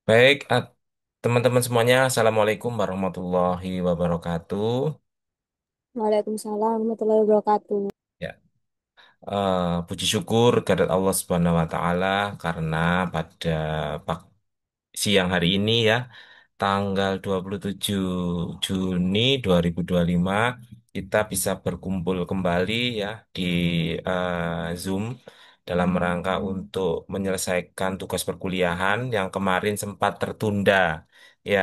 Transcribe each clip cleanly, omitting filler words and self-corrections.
Baik, teman-teman semuanya, Assalamualaikum warahmatullahi wabarakatuh. Waalaikumsalam warahmatullahi wabarakatuh. Ya, puji syukur kehadirat Allah Subhanahu wa Ta'ala karena pada pak- siang hari ini ya, tanggal 27 Juni 2025, kita bisa berkumpul kembali ya di Zoom dalam rangka untuk menyelesaikan tugas perkuliahan yang kemarin sempat tertunda. Ya,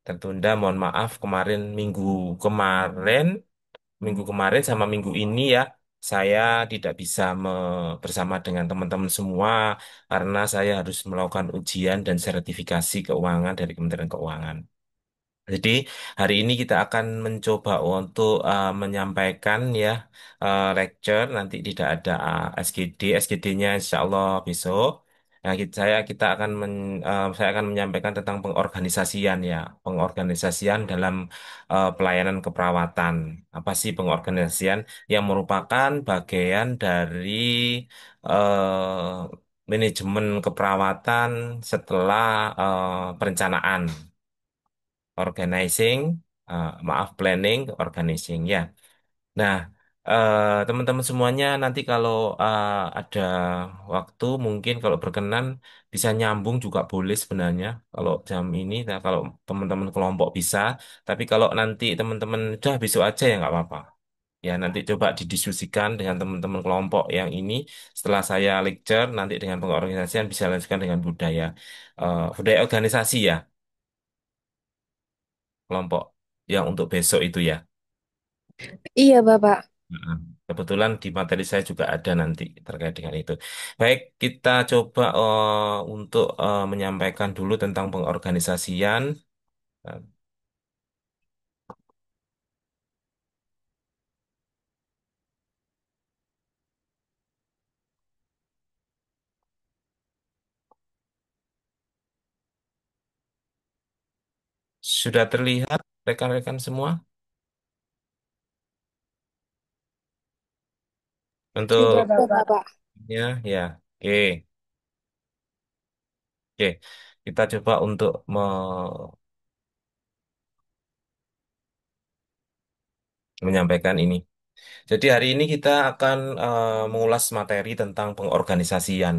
tertunda, mohon maaf kemarin minggu kemarin sama minggu ini ya, saya tidak bisa bersama dengan teman-teman semua karena saya harus melakukan ujian dan sertifikasi keuangan dari Kementerian Keuangan. Jadi hari ini kita akan mencoba untuk menyampaikan ya lecture, nanti tidak ada SGD, SGD-nya insya Allah besok. Nah, saya akan menyampaikan tentang pengorganisasian ya, pengorganisasian dalam pelayanan keperawatan. Apa sih pengorganisasian? Yang merupakan bagian dari manajemen keperawatan setelah perencanaan. Organizing, maaf, planning, organizing ya. Nah, teman-teman semuanya nanti kalau ada waktu mungkin kalau berkenan bisa nyambung juga boleh sebenarnya kalau jam ini. Nah, kalau teman-teman kelompok bisa, tapi kalau nanti teman-teman udah besok aja ya nggak apa-apa. Ya nanti coba didiskusikan dengan teman-teman kelompok yang ini setelah saya lecture nanti dengan pengorganisasian bisa lanjutkan dengan budaya organisasi ya kelompok yang untuk besok itu ya. Iya, Bapak. Nah, kebetulan di materi saya juga ada nanti terkait dengan itu. Baik, kita coba untuk menyampaikan dulu tentang pengorganisasian. Nah, sudah terlihat rekan-rekan semua Sudah, untuk Bapak. ya, ya. Oke, oke. Kita coba untuk menyampaikan ini. Jadi hari ini kita akan mengulas materi tentang pengorganisasian.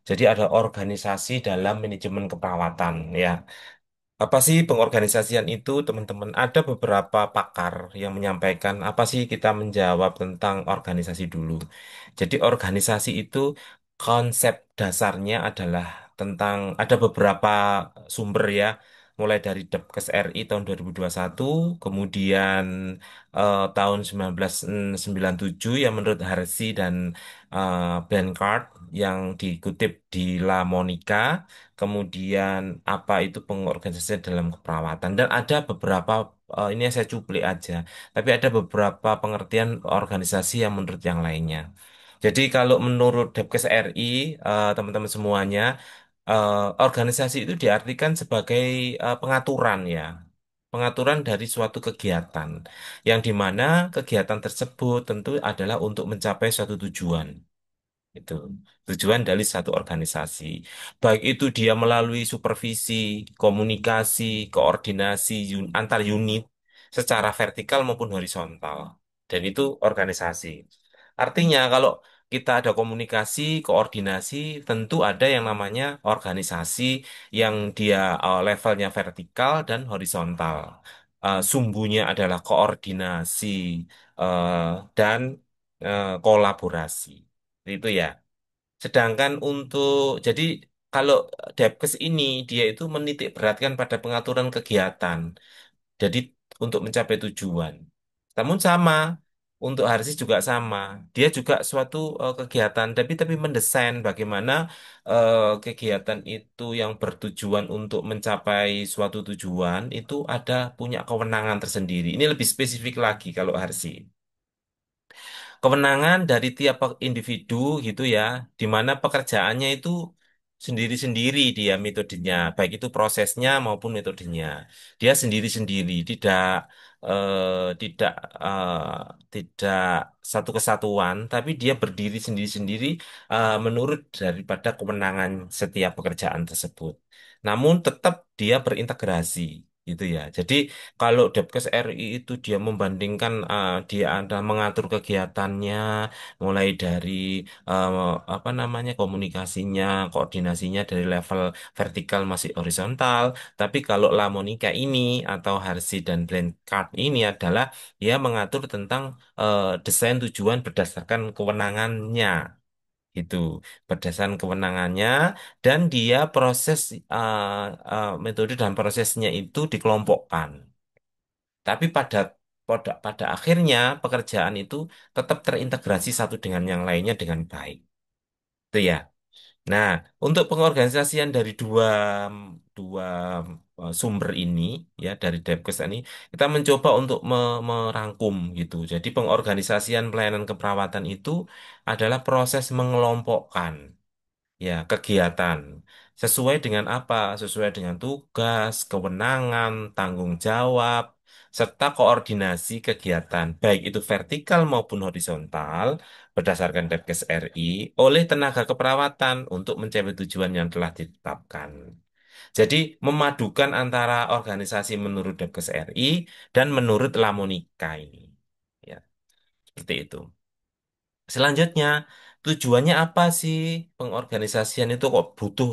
Jadi ada organisasi dalam manajemen keperawatan ya. Apa sih pengorganisasian itu, teman-teman? Ada beberapa pakar yang menyampaikan apa sih kita menjawab tentang organisasi dulu. Jadi organisasi itu konsep dasarnya adalah tentang ada beberapa sumber ya, mulai dari Depkes RI tahun 2021, kemudian tahun 1997 yang menurut Harsi dan Bankart yang dikutip di La Monica. Kemudian apa itu pengorganisasian dalam keperawatan dan ada beberapa ini yang saya cuplik aja, tapi ada beberapa pengertian organisasi yang menurut yang lainnya. Jadi kalau menurut Depkes RI, teman-teman semuanya, organisasi itu diartikan sebagai pengaturan ya, pengaturan dari suatu kegiatan yang dimana kegiatan tersebut tentu adalah untuk mencapai suatu tujuan. Itu tujuan dari satu organisasi. Baik itu dia melalui supervisi, komunikasi, koordinasi antar unit secara vertikal maupun horizontal. Dan itu organisasi. Artinya kalau kita ada komunikasi, koordinasi, tentu ada yang namanya organisasi yang dia levelnya vertikal dan horizontal. Sumbunya adalah koordinasi dan kolaborasi. Itu ya. Sedangkan jadi kalau Depkes ini dia itu menitik beratkan pada pengaturan kegiatan. Jadi untuk mencapai tujuan. Namun sama untuk Harsis juga sama. Dia juga suatu kegiatan tapi mendesain bagaimana kegiatan itu yang bertujuan untuk mencapai suatu tujuan itu ada punya kewenangan tersendiri. Ini lebih spesifik lagi kalau Harsi kewenangan dari tiap individu gitu ya, di mana pekerjaannya itu sendiri-sendiri dia metodenya, baik itu prosesnya maupun metodenya. Dia sendiri-sendiri, tidak. tidak tidak satu kesatuan, tapi dia berdiri sendiri-sendiri menurut daripada kewenangan setiap pekerjaan tersebut. Namun tetap dia berintegrasi, gitu ya. Jadi kalau Depkes RI itu dia membandingkan, dia ada mengatur kegiatannya, mulai dari eh, apa namanya komunikasinya, koordinasinya dari level vertikal masih horizontal. Tapi kalau Lamonika ini atau Harsi dan Blanchard ini adalah dia mengatur tentang desain tujuan berdasarkan kewenangannya, itu berdasarkan kewenangannya, dan dia proses metode dan prosesnya itu dikelompokkan. Tapi pada akhirnya pekerjaan itu tetap terintegrasi satu dengan yang lainnya dengan baik. Itu ya. Nah, untuk pengorganisasian dari dua dua sumber ini, ya, dari Depkes ini, kita mencoba untuk merangkum gitu. Jadi pengorganisasian pelayanan keperawatan itu adalah proses mengelompokkan, ya, kegiatan sesuai dengan apa? Sesuai dengan tugas, kewenangan, tanggung jawab, serta koordinasi kegiatan, baik itu vertikal maupun horizontal, berdasarkan Depkes RI oleh tenaga keperawatan untuk mencapai tujuan yang telah ditetapkan. Jadi memadukan antara organisasi menurut Depkes RI dan menurut Lamonika ini. Ya, seperti itu. Selanjutnya, tujuannya apa sih pengorganisasian itu, kok butuh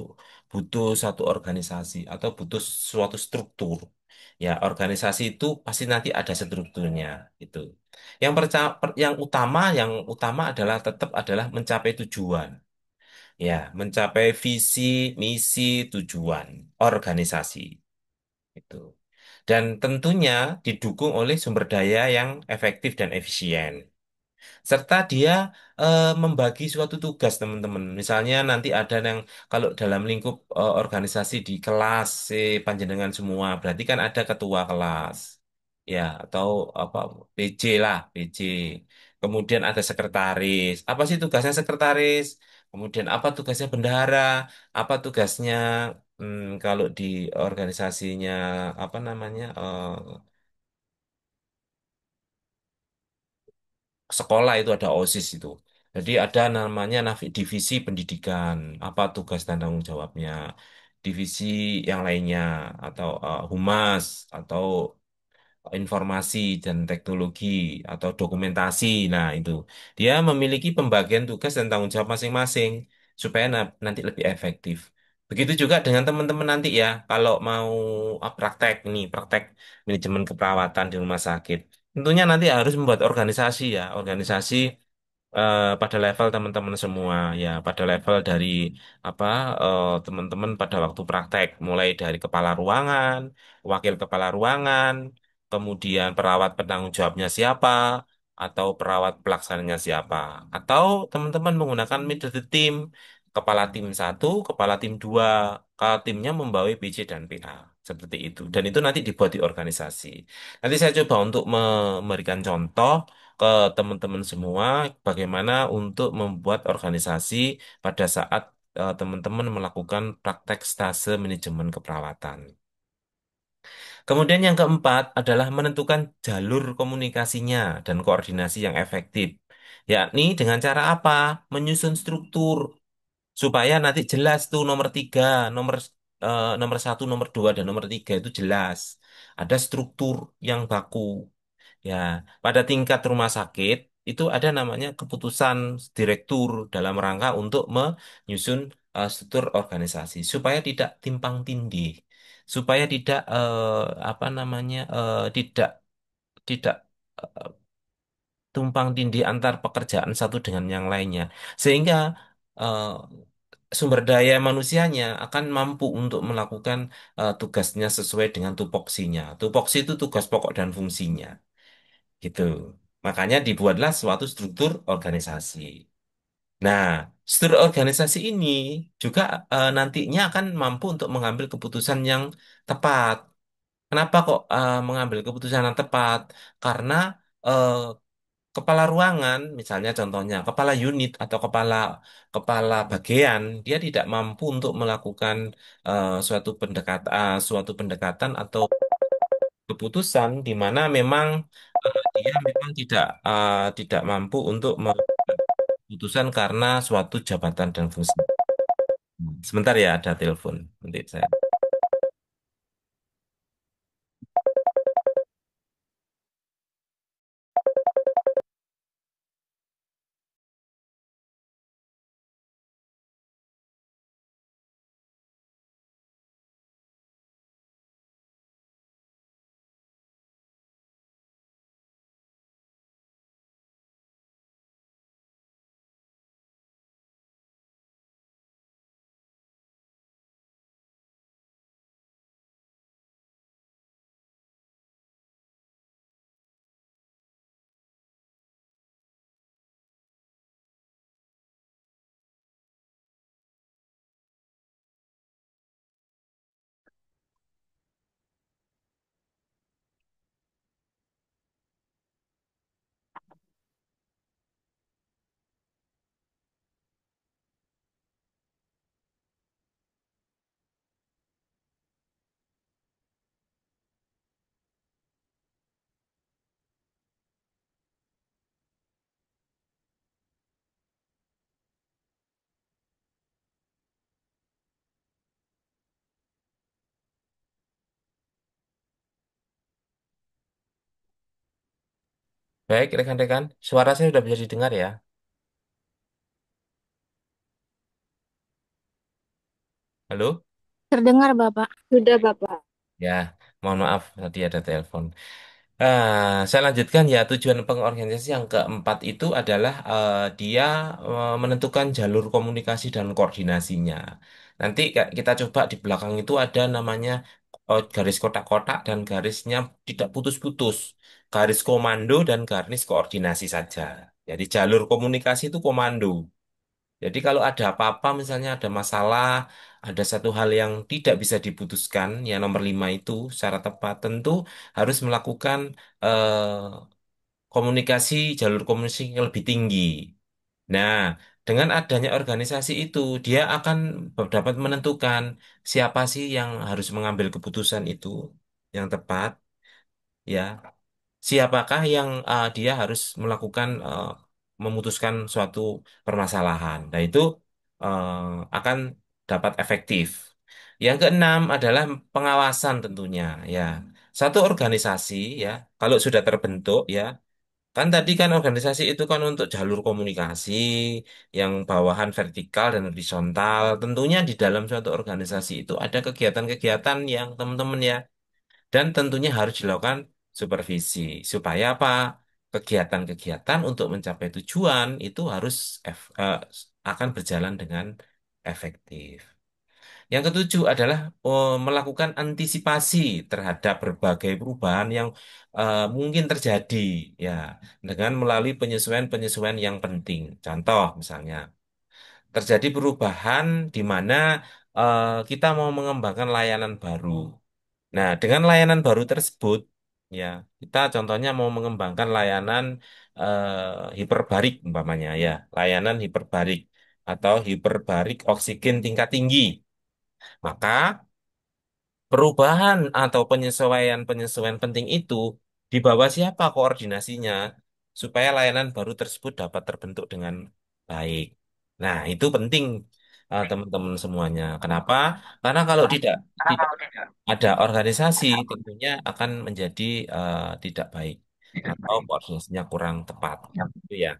butuh satu organisasi atau butuh suatu struktur? Ya, organisasi itu pasti nanti ada strukturnya itu. Yang utama adalah tetap adalah mencapai tujuan. Ya, mencapai visi, misi, tujuan organisasi itu. Dan tentunya didukung oleh sumber daya yang efektif dan efisien, serta dia membagi suatu tugas, teman-teman. Misalnya nanti ada yang, kalau dalam lingkup organisasi di kelas panjenengan semua, berarti kan ada ketua kelas, ya, atau apa, PJ lah, PJ. Kemudian ada sekretaris. Apa sih tugasnya sekretaris? Kemudian apa tugasnya bendahara? Apa tugasnya, kalau di organisasinya apa namanya, sekolah itu ada OSIS itu. Jadi ada namanya divisi pendidikan, apa tugas dan tanggung jawabnya. Divisi yang lainnya atau humas atau informasi dan teknologi atau dokumentasi. Nah, itu dia memiliki pembagian tugas dan tanggung jawab masing-masing supaya nanti lebih efektif. Begitu juga dengan teman-teman nanti ya, kalau mau praktek nih, praktek manajemen keperawatan di rumah sakit. Tentunya nanti harus membuat organisasi ya, organisasi pada level teman-teman semua, ya, pada level dari apa, teman-teman pada waktu praktek, mulai dari kepala ruangan, wakil kepala ruangan, kemudian perawat penanggung jawabnya siapa, atau perawat pelaksananya siapa, atau teman-teman menggunakan metode tim, kepala tim satu, kepala tim dua, kalau timnya membawa PC dan PA. Seperti itu. Dan itu nanti dibuat di organisasi. Nanti saya coba untuk memberikan contoh ke teman-teman semua bagaimana untuk membuat organisasi pada saat teman-teman melakukan praktek stase manajemen keperawatan. Kemudian yang keempat adalah menentukan jalur komunikasinya dan koordinasi yang efektif. Yakni dengan cara apa? Menyusun struktur supaya nanti jelas tuh nomor tiga, nomor nomor satu, nomor dua, dan nomor tiga itu jelas. Ada struktur yang baku. Ya, pada tingkat rumah sakit itu ada namanya keputusan direktur dalam rangka untuk menyusun struktur organisasi supaya tidak timpang tindih, supaya tidak apa namanya, tidak tidak eh, tumpang tindih antar pekerjaan satu dengan yang lainnya, sehingga eh, sumber daya manusianya akan mampu untuk melakukan tugasnya sesuai dengan tupoksinya. Tupoksi itu tugas pokok dan fungsinya. Gitu. Makanya dibuatlah suatu struktur organisasi. Nah, struktur organisasi ini juga nantinya akan mampu untuk mengambil keputusan yang tepat. Kenapa kok mengambil keputusan yang tepat? Karena eh, kepala ruangan, misalnya contohnya kepala unit atau kepala kepala bagian, dia tidak mampu untuk melakukan suatu pendekatan atau keputusan di mana memang dia memang tidak mampu untuk membuat keputusan karena suatu jabatan dan fungsi. Sebentar ya, ada telepon. Nanti saya. Baik, rekan-rekan, suara saya sudah bisa didengar ya. Halo? Terdengar, Bapak. Sudah, Bapak. Ya, mohon maaf tadi ada telepon. Saya lanjutkan ya, tujuan pengorganisasi yang keempat itu adalah dia menentukan jalur komunikasi dan koordinasinya. Nanti kita coba di belakang itu ada namanya garis kotak-kotak dan garisnya tidak putus-putus. Garis komando dan garis koordinasi saja. Jadi jalur komunikasi itu komando. Jadi kalau ada apa-apa, misalnya ada masalah, ada satu hal yang tidak bisa diputuskan, yang nomor 5 itu secara tepat, tentu harus melakukan komunikasi, jalur komunikasi yang lebih tinggi. Nah, dengan adanya organisasi itu, dia akan dapat menentukan siapa sih yang harus mengambil keputusan itu yang tepat, ya. Siapakah yang dia harus melakukan memutuskan suatu permasalahan. Nah, itu akan dapat efektif. Yang keenam adalah pengawasan tentunya, ya. Satu organisasi, ya, kalau sudah terbentuk, ya, kan tadi kan organisasi itu kan untuk jalur komunikasi yang bawahan vertikal dan horizontal. Tentunya di dalam suatu organisasi itu ada kegiatan-kegiatan yang teman-teman ya dan tentunya harus dilakukan supervisi supaya apa? Kegiatan-kegiatan untuk mencapai tujuan itu harus akan berjalan dengan efektif. Yang ketujuh adalah melakukan antisipasi terhadap berbagai perubahan yang mungkin terjadi ya dengan melalui penyesuaian-penyesuaian yang penting. Contoh misalnya terjadi perubahan di mana kita mau mengembangkan layanan baru. Nah, dengan layanan baru tersebut, ya, kita contohnya mau mengembangkan layanan hiperbarik umpamanya, ya, layanan hiperbarik atau hiperbarik oksigen tingkat tinggi. Maka perubahan atau penyesuaian-penyesuaian penting itu di bawah siapa koordinasinya supaya layanan baru tersebut dapat terbentuk dengan baik. Nah, itu penting teman-teman semuanya. Kenapa? Karena kalau tidak ada organisasi tentunya akan menjadi tidak baik atau koordinasinya kurang tepat. Itu ya.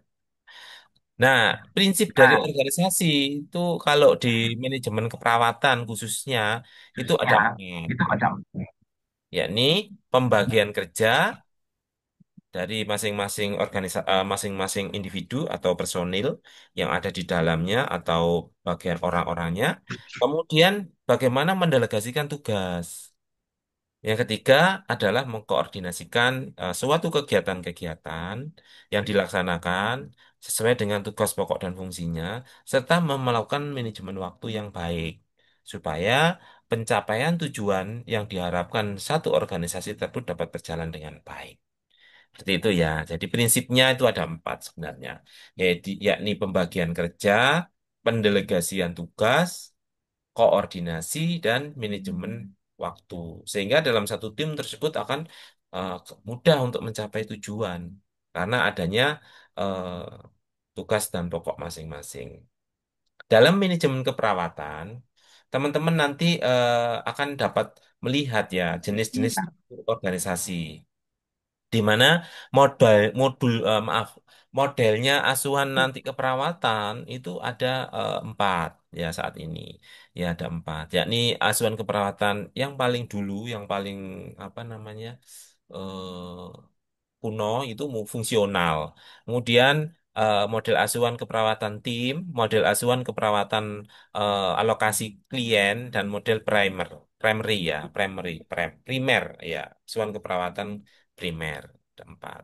Nah, prinsip dari organisasi itu kalau di manajemen keperawatan khususnya itu ada empat, yakni pembagian kerja dari masing-masing individu atau personil yang ada di dalamnya atau bagian orang-orangnya. Kemudian bagaimana mendelegasikan tugas. Yang ketiga adalah mengkoordinasikan suatu kegiatan-kegiatan yang dilaksanakan sesuai dengan tugas pokok dan fungsinya, serta melakukan manajemen waktu yang baik, supaya pencapaian tujuan yang diharapkan satu organisasi tersebut dapat berjalan dengan baik. Seperti itu ya. Jadi prinsipnya itu ada empat sebenarnya, yaitu yakni pembagian kerja, pendelegasian tugas, koordinasi, dan manajemen waktu. Sehingga dalam satu tim tersebut akan mudah untuk mencapai tujuan karena adanya eh, tugas dan pokok masing-masing. Dalam manajemen keperawatan, teman-teman nanti akan dapat melihat ya jenis-jenis struktur organisasi di mana modelnya asuhan nanti keperawatan itu ada empat ya saat ini ya ada empat yakni asuhan keperawatan yang paling dulu yang paling apa namanya kuno itu fungsional. Kemudian model asuhan keperawatan tim, model asuhan keperawatan alokasi klien, dan model primary ya, primer ya, asuhan keperawatan primer. Ada empat.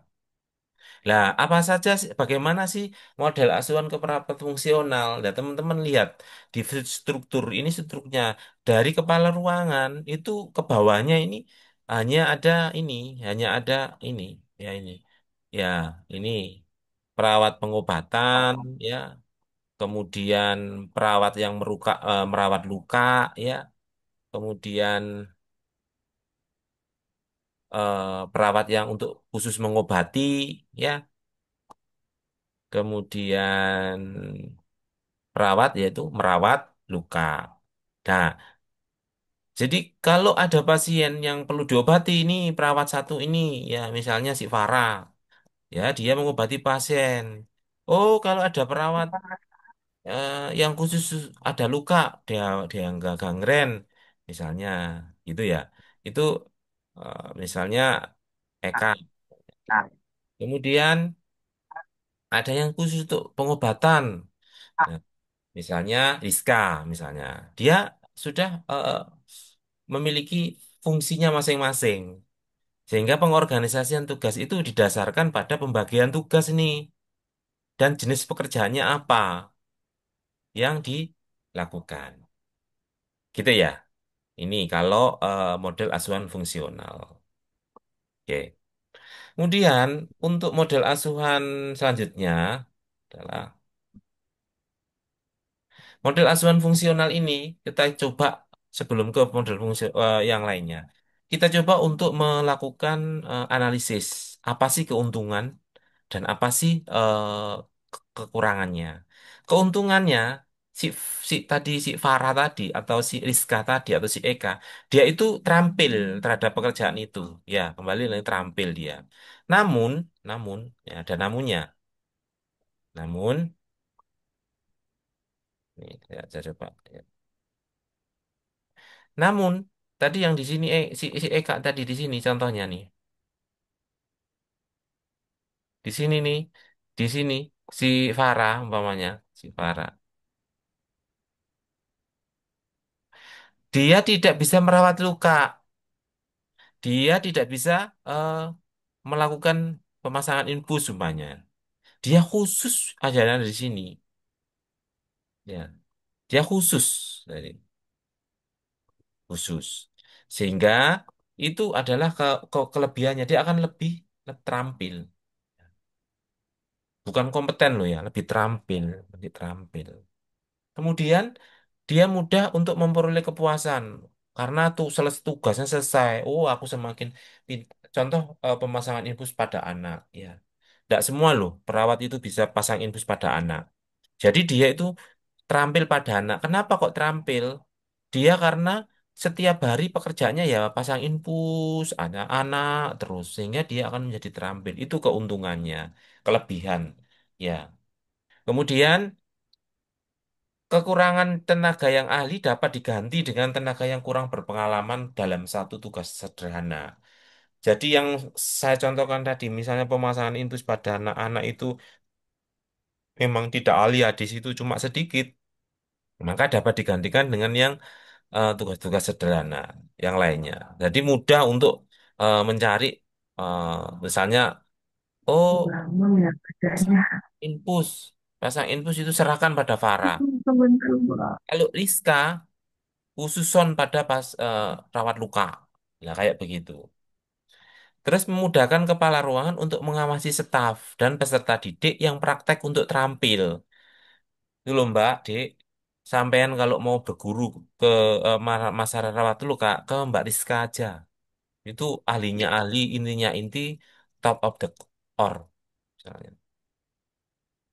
Lah, apa saja sih, bagaimana sih model asuhan keperawatan fungsional? Nah, teman-teman lihat di struktur ini strukturnya dari kepala ruangan itu ke bawahnya ini hanya ada ini, hanya ada ini, ya ini. Ya, ini perawat pengobatan ya, kemudian perawat yang merawat luka ya, kemudian perawat yang untuk khusus mengobati ya, kemudian perawat yaitu merawat luka. Nah, jadi kalau ada pasien yang perlu diobati ini perawat satu ini ya misalnya si Farah ya dia mengobati pasien. Oh, kalau ada perawat yang khusus ada luka dia dia nggak gangren misalnya gitu ya. Itu misalnya Eka. Kemudian ada yang khusus untuk pengobatan. Nah, misalnya Rizka, misalnya, dia sudah memiliki fungsinya masing-masing. Sehingga pengorganisasian tugas itu didasarkan pada pembagian tugas ini dan jenis pekerjaannya apa yang dilakukan. Gitu ya. Ini kalau model asuhan fungsional. Oke. Kemudian untuk model asuhan selanjutnya adalah model asuhan fungsional ini kita coba sebelum ke model yang lainnya. Kita coba untuk melakukan analisis apa sih keuntungan dan apa sih kekurangannya. Keuntungannya si Farah tadi atau si Rizka tadi atau si Eka dia itu terampil terhadap pekerjaan itu. Ya, kembali lagi terampil dia. Namun, namun ya ada namunnya. Namun, ini saya coba. Ya. Namun, tadi yang di sini si Eka tadi di sini contohnya nih. Di sini nih, di sini si Farah umpamanya, si Farah. Dia tidak bisa merawat luka. Dia tidak bisa eh, melakukan pemasangan infus umpamanya. Dia khusus aja ada di sini. Ya, dia khusus dari khusus. Sehingga itu adalah kelebihannya. Dia akan lebih terampil. Bukan kompeten loh ya, lebih terampil, lebih terampil. Kemudian dia mudah untuk memperoleh kepuasan karena tuh tugasnya selesai. Oh, aku semakin contoh pemasangan infus pada anak ya. Tidak semua loh perawat itu bisa pasang infus pada anak. Jadi dia itu terampil pada anak. Kenapa kok terampil? Dia karena setiap hari pekerjaannya ya pasang infus, ada anak terus sehingga dia akan menjadi terampil. Itu keuntungannya, kelebihan. Ya. Kemudian kekurangan tenaga yang ahli dapat diganti dengan tenaga yang kurang berpengalaman dalam satu tugas sederhana. Jadi yang saya contohkan tadi, misalnya pemasangan infus pada anak-anak itu memang tidak ahli hadis itu cuma sedikit, maka dapat digantikan dengan yang tugas-tugas sederhana yang lainnya. Jadi mudah untuk mencari eh, misalnya, oh pasang infus, pasang infus itu serahkan pada Farah. Kalau Rizka khususon pada rawat luka. Nah, kayak begitu. Terus memudahkan kepala ruangan untuk mengawasi staf dan peserta didik yang praktek untuk terampil. Itu loh Mbak, Dik. Sampean kalau mau berguru ke Mas Rawat dulu Kak, ke Mbak Rizka aja. Itu ahlinya ahli, intinya inti, top of the core misalnya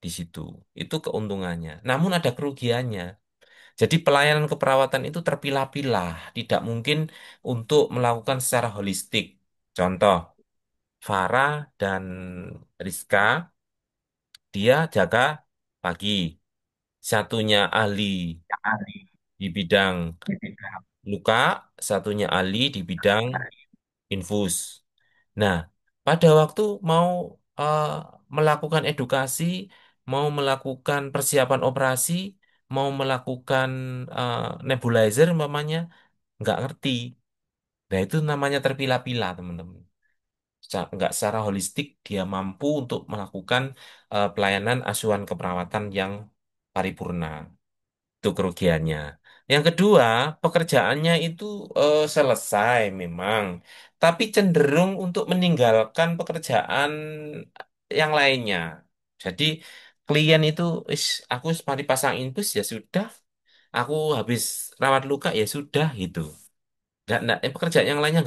di situ. Itu keuntungannya. Namun ada kerugiannya. Jadi pelayanan keperawatan itu terpilah-pilah, tidak mungkin untuk melakukan secara holistik. Contoh, Farah dan Rizka, dia jaga pagi. Satunya ahli di bidang luka, satunya ahli di bidang infus. Nah, pada waktu mau eh, melakukan edukasi, mau melakukan persiapan operasi, mau melakukan eh, nebulizer umpamanya, nggak ngerti. Nah, itu namanya terpilah-pilah, teman-teman. Nggak secara holistik, dia mampu untuk melakukan pelayanan asuhan keperawatan yang paripurna. Itu kerugiannya. Yang kedua, pekerjaannya itu selesai memang, tapi cenderung untuk meninggalkan pekerjaan yang lainnya. Jadi klien itu, aku mari pasang infus ya sudah, aku habis rawat luka ya sudah gitu. Nggak, pekerjaan yang lainnya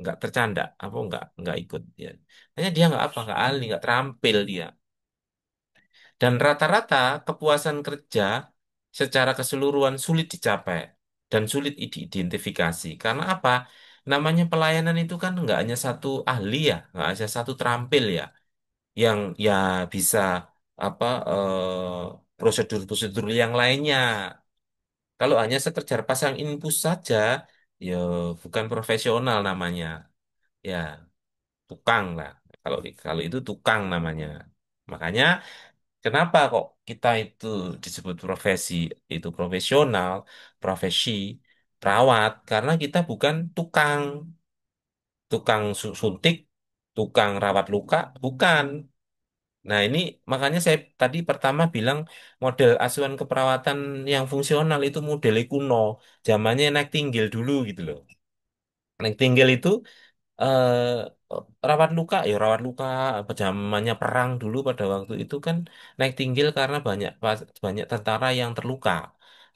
nggak tercanda, apa nggak ikut ya. Hanya dia nggak apa, nggak ahli, nggak terampil dia. Dan rata-rata kepuasan kerja secara keseluruhan sulit dicapai dan sulit diidentifikasi. Karena apa? Namanya pelayanan itu kan nggak hanya satu ahli ya, nggak hanya satu terampil ya, yang ya bisa apa prosedur-prosedur yang lainnya. Kalau hanya sekedar pasang infus saja, ya bukan profesional namanya. Ya, tukang lah. Kalau itu tukang namanya. Makanya kenapa kok kita itu disebut profesi itu profesional, profesi perawat? Karena kita bukan tukang suntik, tukang rawat luka, bukan. Nah ini makanya saya tadi pertama bilang model asuhan keperawatan yang fungsional itu model kuno, zamannya Nightingale dulu gitu loh. Nightingale itu rawat luka ya rawat luka apa zamannya perang dulu pada waktu itu kan naik tinggil karena banyak tentara yang terluka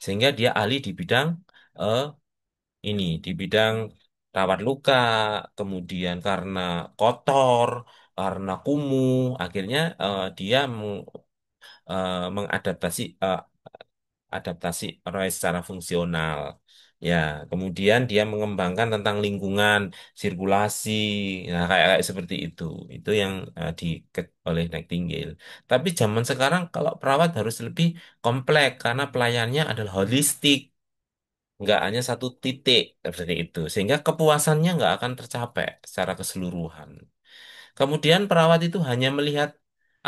sehingga dia ahli di bidang eh, ini di bidang rawat luka kemudian karena kotor karena kumuh akhirnya dia mengadaptasi adaptasi roy secara fungsional. Ya, kemudian dia mengembangkan tentang lingkungan, sirkulasi, nah kayak seperti itu. Itu yang oleh Nightingale. Tapi zaman sekarang kalau perawat harus lebih kompleks karena pelayannya adalah holistik, nggak hanya satu titik seperti itu. Sehingga kepuasannya nggak akan tercapai secara keseluruhan. Kemudian perawat itu hanya melihat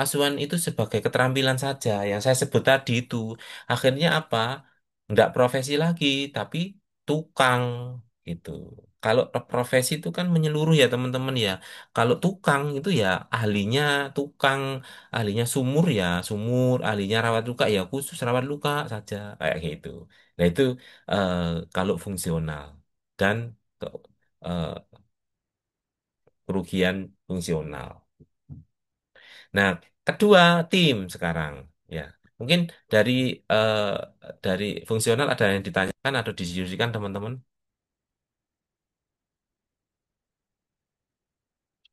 asuhan itu sebagai keterampilan saja. Yang saya sebut tadi itu akhirnya apa? Nggak profesi lagi, tapi tukang gitu. Kalau profesi itu kan menyeluruh ya teman-teman ya. Kalau tukang itu ya ahlinya tukang, ahlinya sumur ya sumur, ahlinya rawat luka ya khusus rawat luka saja kayak gitu. Nah itu eh, kalau fungsional dan ke- eh, kerugian fungsional. Nah, kedua tim sekarang ya. Mungkin dari eh, dari fungsional ada yang ditanyakan atau didiskusikan teman-teman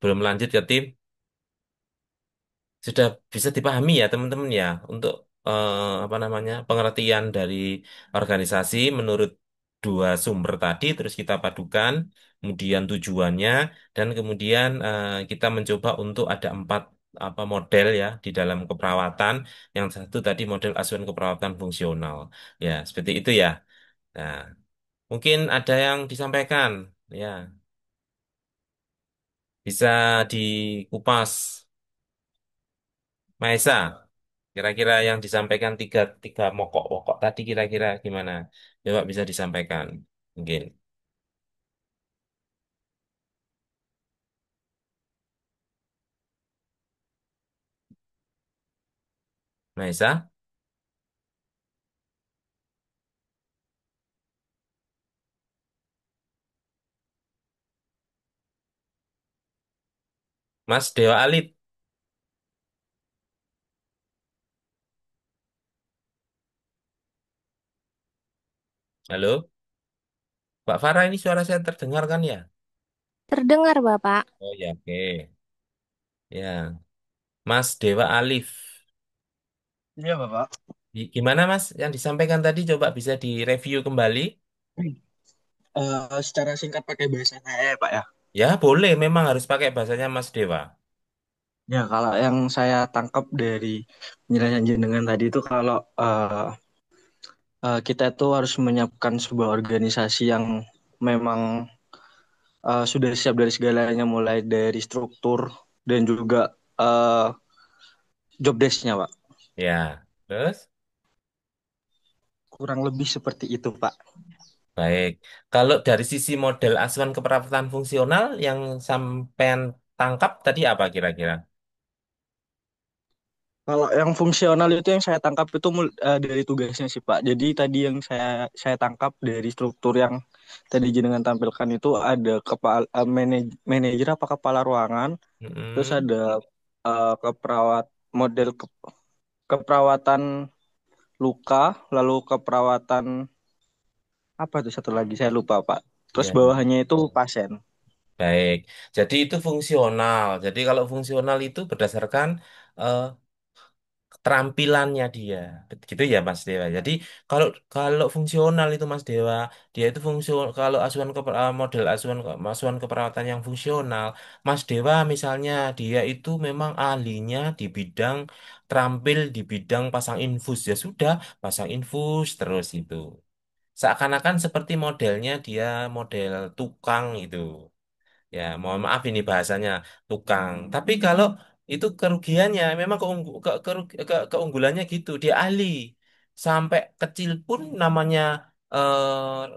belum lanjut ke tim sudah bisa dipahami ya teman-teman ya untuk apa namanya pengertian dari organisasi menurut dua sumber tadi terus kita padukan kemudian tujuannya dan kemudian kita mencoba untuk ada empat apa model ya di dalam keperawatan yang satu tadi model asuhan keperawatan fungsional ya seperti itu ya nah mungkin ada yang disampaikan ya bisa dikupas Maesa. Kira-kira yang disampaikan tiga tiga mokok-mokok tadi kira-kira gimana? Coba bisa disampaikan. Mungkin. Maisa, Mas Dewa Alit. Halo, Mbak Farah, ini suara saya terdengar kan ya? Terdengar, Bapak. Oh ya, oke. Ya, Mas Dewa Alif. Iya, Bapak. Gimana Mas yang disampaikan tadi? Coba bisa direview kembali? Secara singkat pakai bahasa saya ya, Pak ya. Ya, boleh. Memang harus pakai bahasanya Mas Dewa. Ya, kalau yang saya tangkap dari penjelasan jenengan tadi itu kalau kita itu harus menyiapkan sebuah organisasi yang memang sudah siap dari segalanya, mulai dari struktur dan juga job desk-nya, Pak. Ya, terus? Kurang lebih seperti itu, Pak. Baik. Kalau dari sisi model asuhan keperawatan fungsional yang sampean tangkap tadi apa kira-kira? Kalau yang fungsional itu yang saya tangkap itu dari tugasnya sih Pak. Jadi tadi yang saya tangkap dari struktur yang tadi jenengan tampilkan itu ada kepala manajer apa kepala ruangan, terus Mm-mm. ada keperawat model keperawatan luka, lalu keperawatan apa itu satu lagi saya lupa Pak. Terus Ya, bawahnya itu pasien. baik. Jadi itu fungsional. Jadi kalau fungsional itu berdasarkan eh, keterampilannya dia, gitu ya Mas Dewa. Jadi kalau kalau fungsional itu Mas Dewa, dia itu fungsional. Kalau model asuhan keperawatan yang fungsional, Mas Dewa misalnya dia itu memang ahlinya di bidang terampil di bidang pasang infus, ya sudah pasang infus terus itu. Seakan-akan seperti modelnya dia model tukang itu. Ya, mohon maaf ini bahasanya tukang. Tapi kalau itu kerugiannya, memang keunggulannya gitu. Dia ahli. Sampai kecil pun namanya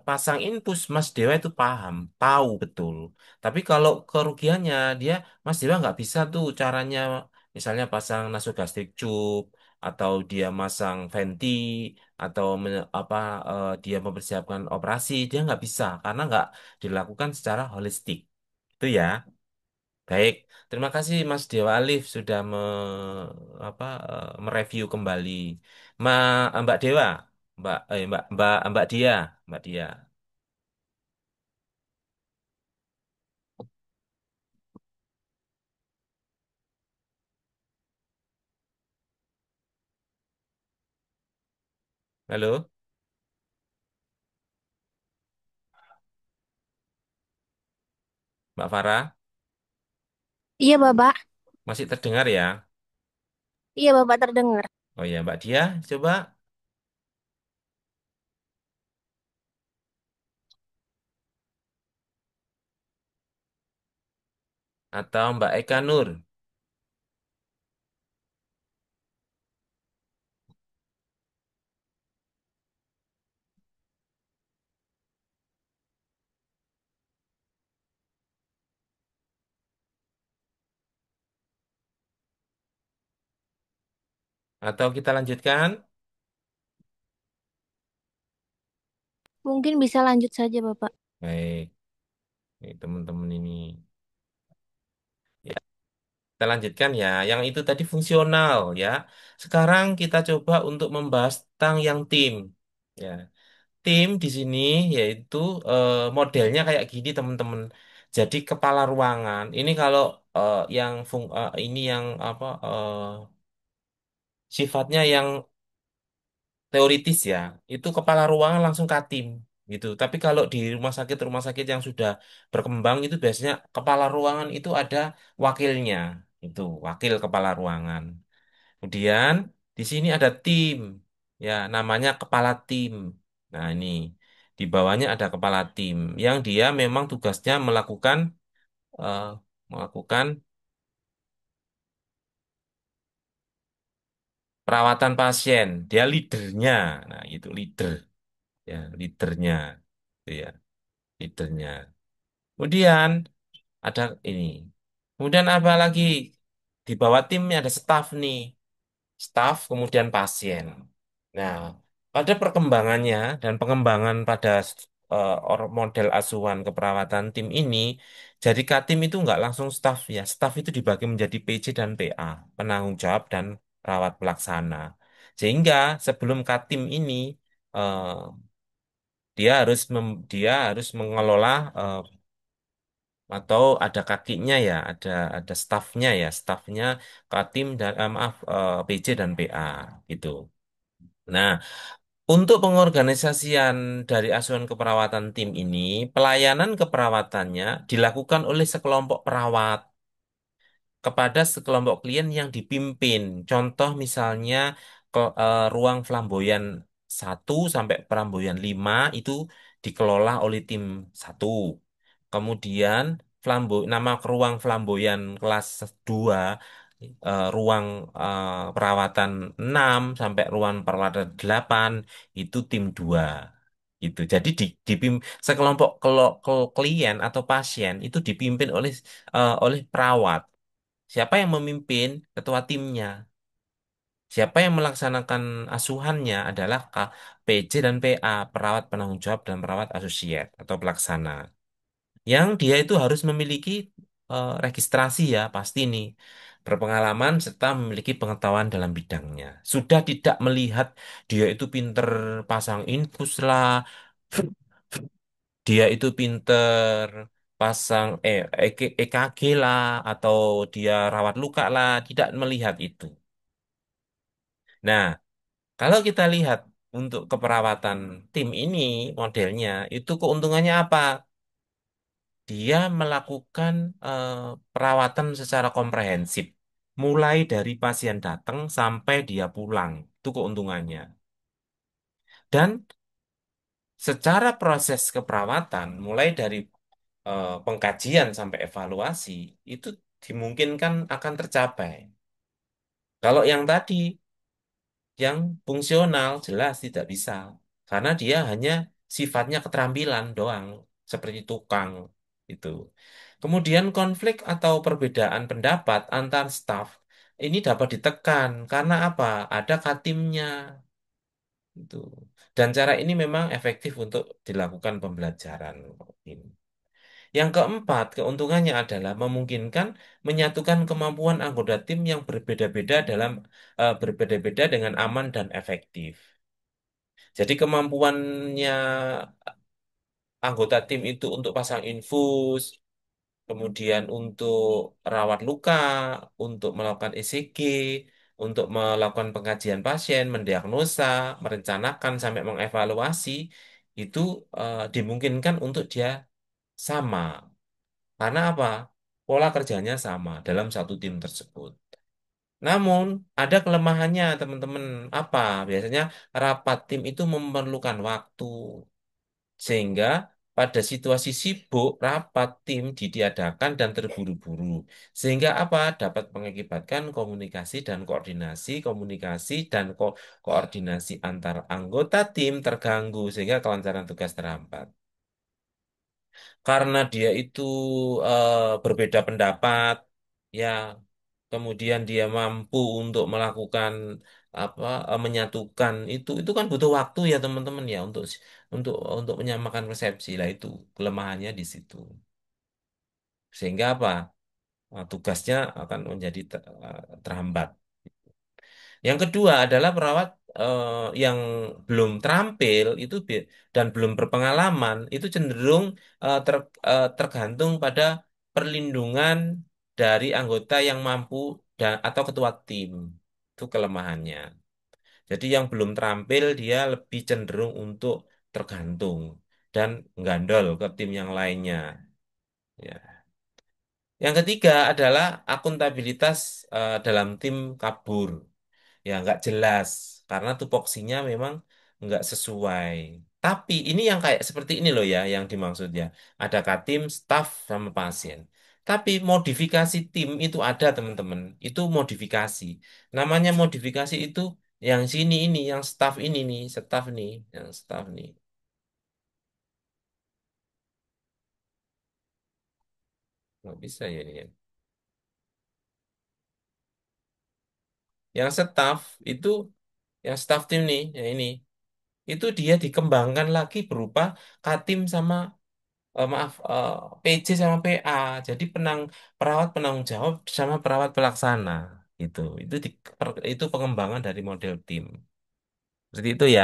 pasang infus, Mas Dewa itu paham, tahu betul. Tapi kalau kerugiannya, dia Mas Dewa nggak bisa tuh caranya, misalnya pasang nasogastric tube, atau dia masang venti, atau dia mempersiapkan operasi, dia nggak bisa karena nggak dilakukan secara holistik. Itu ya. Baik, terima kasih Mas Dewa Alif sudah mereview kembali. Ma, Mbak Dewa, Mbak eh, Mbak Mbak Mbak Dia, Mbak Dia. Halo, Mbak Farah, Iya, Bapak. masih terdengar ya? Iya, Bapak terdengar. Oh ya, Mbak Dia, coba atau Mbak Eka Nur atau kita lanjutkan? Mungkin bisa lanjut saja, Bapak. Baik, ini teman-teman ini. Ya, kita lanjutkan ya. Yang itu tadi fungsional ya. Sekarang kita coba untuk membahas tentang yang tim. Ya. Tim di sini yaitu modelnya kayak gini teman-teman. Jadi kepala ruangan ini kalau ini yang sifatnya yang teoritis ya, itu kepala ruangan langsung Katim gitu. Tapi kalau di rumah sakit yang sudah berkembang itu biasanya kepala ruangan itu ada wakilnya, itu wakil kepala ruangan. Kemudian di sini ada tim, ya namanya kepala tim. Nah ini di bawahnya ada kepala tim yang dia memang tugasnya eh, melakukan perawatan pasien. Dia leadernya, nah itu leader, ya leadernya, itu ya leadernya. Kemudian ada ini. Kemudian apa lagi? Di bawah timnya ada staff nih. Staf, kemudian pasien. Nah, pada perkembangannya dan pengembangan pada model asuhan keperawatan tim ini, jadi Katim itu nggak langsung staf ya. Staf itu dibagi menjadi PC dan PA, penanggung jawab dan perawat pelaksana. Sehingga sebelum Katim ini, eh, Dia harus mengelola atau ada kakinya ya, ada stafnya Katim dan maaf PC dan PA gitu. Nah, untuk pengorganisasian dari asuhan keperawatan tim ini, pelayanan keperawatannya dilakukan oleh sekelompok perawat kepada sekelompok klien yang dipimpin. Contoh misalnya ruang flamboyan 1 sampai flamboyan 5 itu dikelola oleh tim 1. Kemudian nama ruang flamboyan kelas 2, ruang perawatan 6 sampai ruang perawatan 8 itu tim 2. Gitu. Jadi sekelompok klien atau pasien itu dipimpin oleh perawat. Siapa yang memimpin? Ketua timnya. Siapa yang melaksanakan asuhannya adalah PJ dan PA, perawat penanggung jawab dan perawat asosiat atau pelaksana. Yang dia itu harus memiliki registrasi ya, pasti nih. Berpengalaman serta memiliki pengetahuan dalam bidangnya. Sudah tidak melihat dia itu pinter pasang infus lah, dia itu pinter pasang EKG lah, atau dia rawat luka lah, tidak melihat itu. Nah, kalau kita lihat untuk keperawatan tim ini modelnya, itu keuntungannya apa? Dia melakukan eh, perawatan secara komprehensif, mulai dari pasien datang sampai dia pulang. Itu keuntungannya. Dan secara proses keperawatan, mulai dari pengkajian sampai evaluasi, itu dimungkinkan akan tercapai. Kalau yang tadi, yang fungsional jelas tidak bisa, karena dia hanya sifatnya keterampilan doang, seperti tukang itu. Kemudian konflik atau perbedaan pendapat antar staf ini dapat ditekan karena apa? Ada katimnya itu. Dan cara ini memang efektif untuk dilakukan pembelajaran ini. Yang keempat, keuntungannya adalah memungkinkan menyatukan kemampuan anggota tim yang berbeda-beda dengan aman dan efektif. Jadi kemampuannya anggota tim itu untuk pasang infus, kemudian untuk rawat luka, untuk melakukan ECG, untuk melakukan pengkajian pasien, mendiagnosa, merencanakan sampai mengevaluasi, itu dimungkinkan untuk dia sama. Karena apa? Pola kerjanya sama dalam satu tim tersebut. Namun, ada kelemahannya, teman-teman. Apa? Biasanya rapat tim itu memerlukan waktu. Sehingga pada situasi sibuk, rapat tim ditiadakan dan terburu-buru. Sehingga apa? Dapat mengakibatkan komunikasi dan koordinasi antar anggota tim terganggu, sehingga kelancaran tugas terhambat. Karena dia itu berbeda pendapat, ya, kemudian dia mampu untuk melakukan menyatukan itu kan butuh waktu ya teman-teman ya untuk menyamakan persepsi lah, itu kelemahannya di situ. Sehingga apa? Tugasnya akan menjadi terhambat. Yang kedua adalah perawat yang belum terampil dan belum berpengalaman itu cenderung tergantung pada perlindungan dari anggota yang mampu dan atau ketua tim. Itu kelemahannya. Jadi yang belum terampil dia lebih cenderung untuk tergantung dan gandol ke tim yang lainnya. Ya. Yang ketiga adalah akuntabilitas dalam tim kabur. Ya nggak jelas karena tupoksinya memang nggak sesuai. Tapi ini yang kayak seperti ini loh ya yang dimaksud ya. Ada katim, staff sama pasien. Tapi modifikasi tim itu ada teman-teman. Itu modifikasi. Namanya modifikasi itu yang sini ini, yang staff ini nih, yang staff nih. Nggak bisa ya ini ya. Yang staff itu, yang staff tim nih, yang ini. Itu dia dikembangkan lagi berupa katim sama maaf PJ sama PA, jadi perawat penanggung jawab sama perawat pelaksana gitu. Itu pengembangan dari model tim seperti itu ya.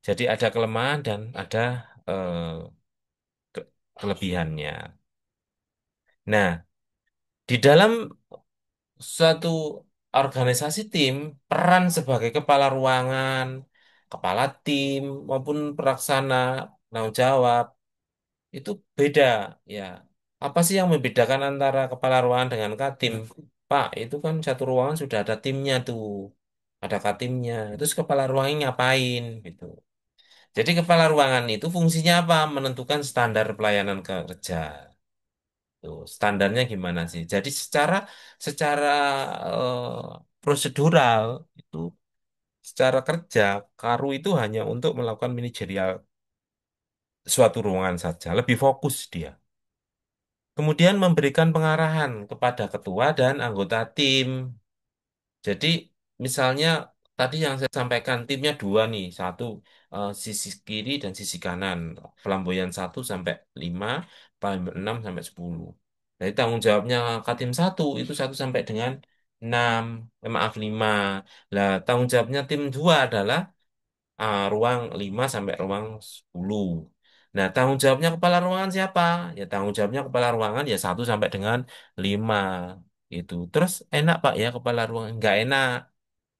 Jadi ada kelemahan dan ada kelebihannya. Nah, di dalam suatu organisasi tim, peran sebagai kepala ruangan, kepala tim, maupun pelaksana tanggung jawab itu beda ya. Apa sih yang membedakan antara kepala ruangan dengan katim? Pak, itu kan satu ruangan sudah ada timnya tuh. Ada katimnya. Terus kepala ruangan ngapain gitu. Jadi kepala ruangan itu fungsinya apa? Menentukan standar pelayanan kerja. Tuh, standarnya gimana sih? Jadi secara prosedural itu secara kerja Karu itu hanya untuk melakukan manajerial suatu ruangan saja, lebih fokus dia. Kemudian memberikan pengarahan kepada ketua dan anggota tim. Jadi misalnya tadi yang saya sampaikan timnya dua nih, satu sisi kiri dan sisi kanan, flamboyan 1 sampai 5, flamboyan 6 sampai 10. Jadi tanggung jawabnya Katim satu itu 1 sampai dengan 6, maaf 5. Lah tanggung jawabnya tim 2 adalah ruang 5 sampai ruang 10. Nah, tanggung jawabnya kepala ruangan siapa? Ya, tanggung jawabnya kepala ruangan ya 1 sampai dengan 5 itu. Terus enak Pak ya kepala ruangan? Nggak enak.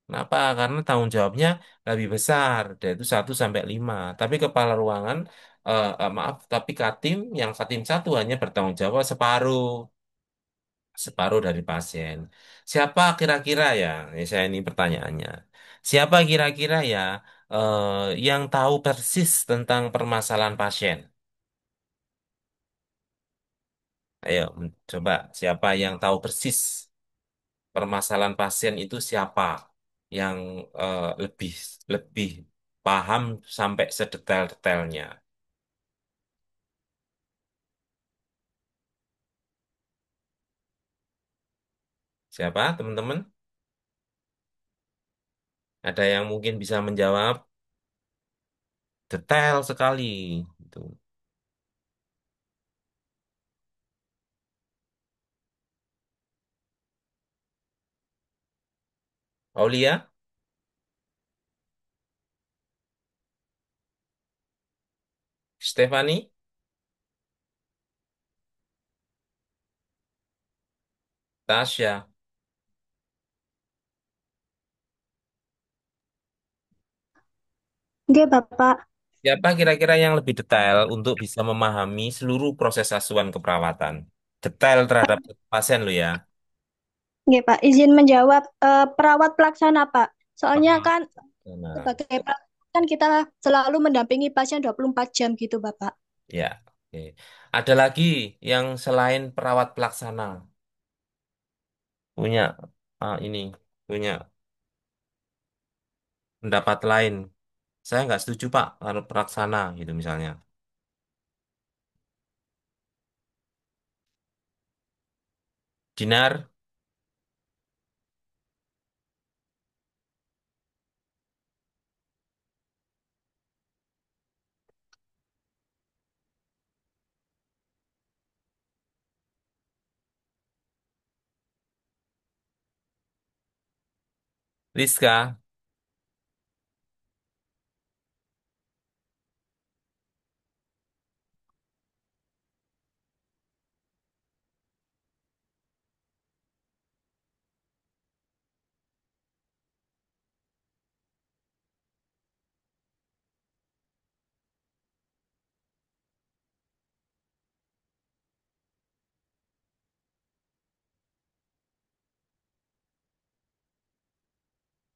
Kenapa? Karena tanggung jawabnya lebih besar, yaitu 1 sampai 5. Tapi kepala ruangan, maaf, tapi Katim yang Katim satu hanya bertanggung jawab separuh separuh dari pasien. Siapa kira-kira ya? Ini saya ini pertanyaannya. Siapa kira-kira ya yang tahu persis tentang permasalahan pasien? Ayo, coba siapa yang tahu persis permasalahan pasien itu siapa yang lebih lebih paham sampai sedetail-detailnya? Siapa, teman-teman? Ada yang mungkin bisa menjawab detail sekali? Itu. Aulia, Stefani, Tasya. Oke, Bapak. Siapa kira-kira yang lebih detail untuk bisa memahami seluruh proses asuhan keperawatan? Detail terhadap pasien lo ya. Oke, Pak. Izin menjawab perawat pelaksana, Pak. Soalnya Paham. kan Nah, sebagai perawat kan kita selalu mendampingi pasien 24 jam gitu, Bapak. ya. Oke. Ada lagi yang selain perawat pelaksana punya ini punya pendapat lain. Saya nggak setuju Pak kalau pelaksana gitu misalnya. Dinar, Rizka,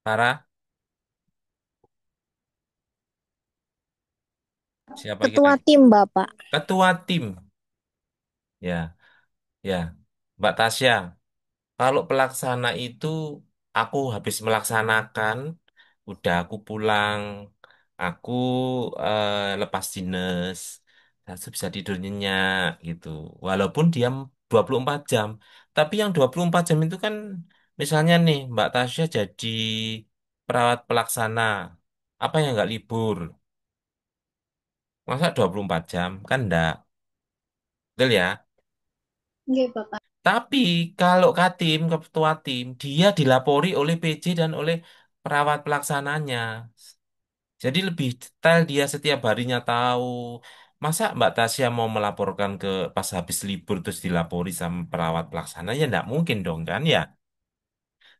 Farah, siapa Ketua kira? tim, Bapak. Ketua tim. Ya, ya. Mbak Tasya. Kalau pelaksana itu aku habis melaksanakan, udah aku pulang, aku lepas dinas, langsung bisa tidur nyenyak gitu. Walaupun diam 24 jam. Tapi yang 24 jam itu kan misalnya nih Mbak Tasya jadi perawat pelaksana, apa yang nggak libur? Masa 24 jam? Kan enggak. Betul ya? Oke, Bapak. Tapi kalau Katim, ketua tim, dia dilapori oleh PJ dan oleh perawat pelaksananya. Jadi lebih detail dia setiap harinya tahu. Masa Mbak Tasya mau melaporkan ke pas habis libur terus dilapori sama perawat pelaksana? Ya nggak mungkin dong kan ya.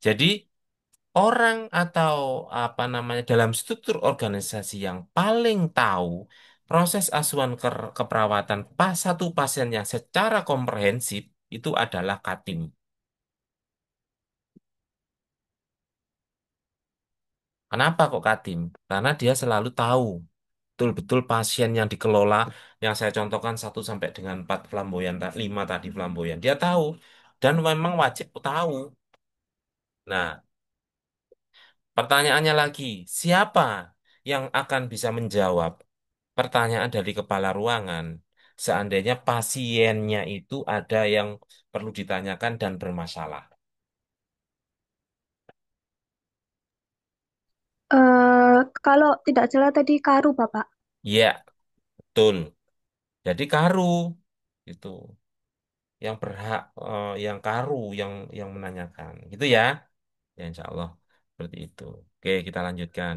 Jadi orang atau apa namanya dalam struktur organisasi yang paling tahu proses asuhan keperawatan pas satu pasiennya secara komprehensif itu adalah Katim. Kenapa kok Katim? Karena dia selalu tahu betul-betul pasien yang dikelola, yang saya contohkan 1 sampai dengan 4 flamboyan, 5 tadi flamboyan. Dia tahu dan memang wajib tahu. Nah, pertanyaannya lagi, siapa yang akan bisa menjawab pertanyaan dari kepala ruangan seandainya pasiennya itu ada yang perlu ditanyakan dan bermasalah? Kalau tidak salah tadi Karu, Bapak. Ya, betul. Jadi Karu itu yang berhak, yang Karu yang menanyakan, gitu ya. Ya, insya Allah seperti itu. Oke, kita lanjutkan.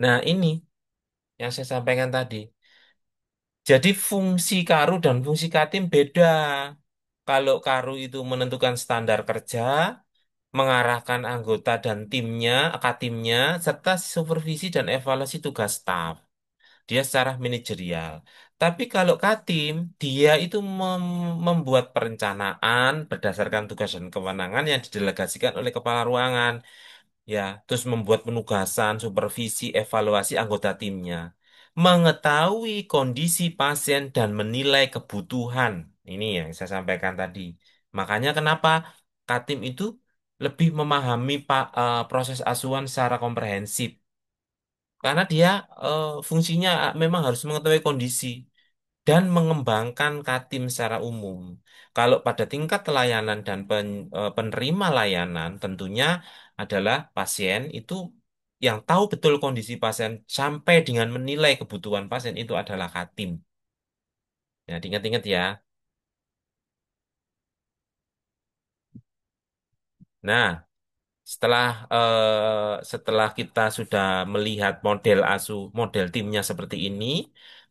Nah, ini yang saya sampaikan tadi. Jadi fungsi Karu dan fungsi Katim beda. Kalau Karu itu menentukan standar kerja, mengarahkan anggota dan timnya, Katimnya, serta supervisi dan evaluasi tugas staf. Dia secara manajerial. Tapi kalau Katim, dia itu membuat perencanaan berdasarkan tugas dan kewenangan yang didelegasikan oleh kepala ruangan. Ya, terus membuat penugasan, supervisi, evaluasi anggota timnya. Mengetahui kondisi pasien dan menilai kebutuhan. Ini yang saya sampaikan tadi. Makanya kenapa Katim itu lebih memahami proses asuhan secara komprehensif. Karena dia fungsinya memang harus mengetahui kondisi dan mengembangkan Katim secara umum. Kalau pada tingkat layanan dan penerima layanan, tentunya adalah pasien itu yang tahu betul kondisi pasien sampai dengan menilai kebutuhan pasien itu adalah Katim. Ya, diingat-ingat ya. Nah, setelah kita sudah melihat model model timnya seperti ini,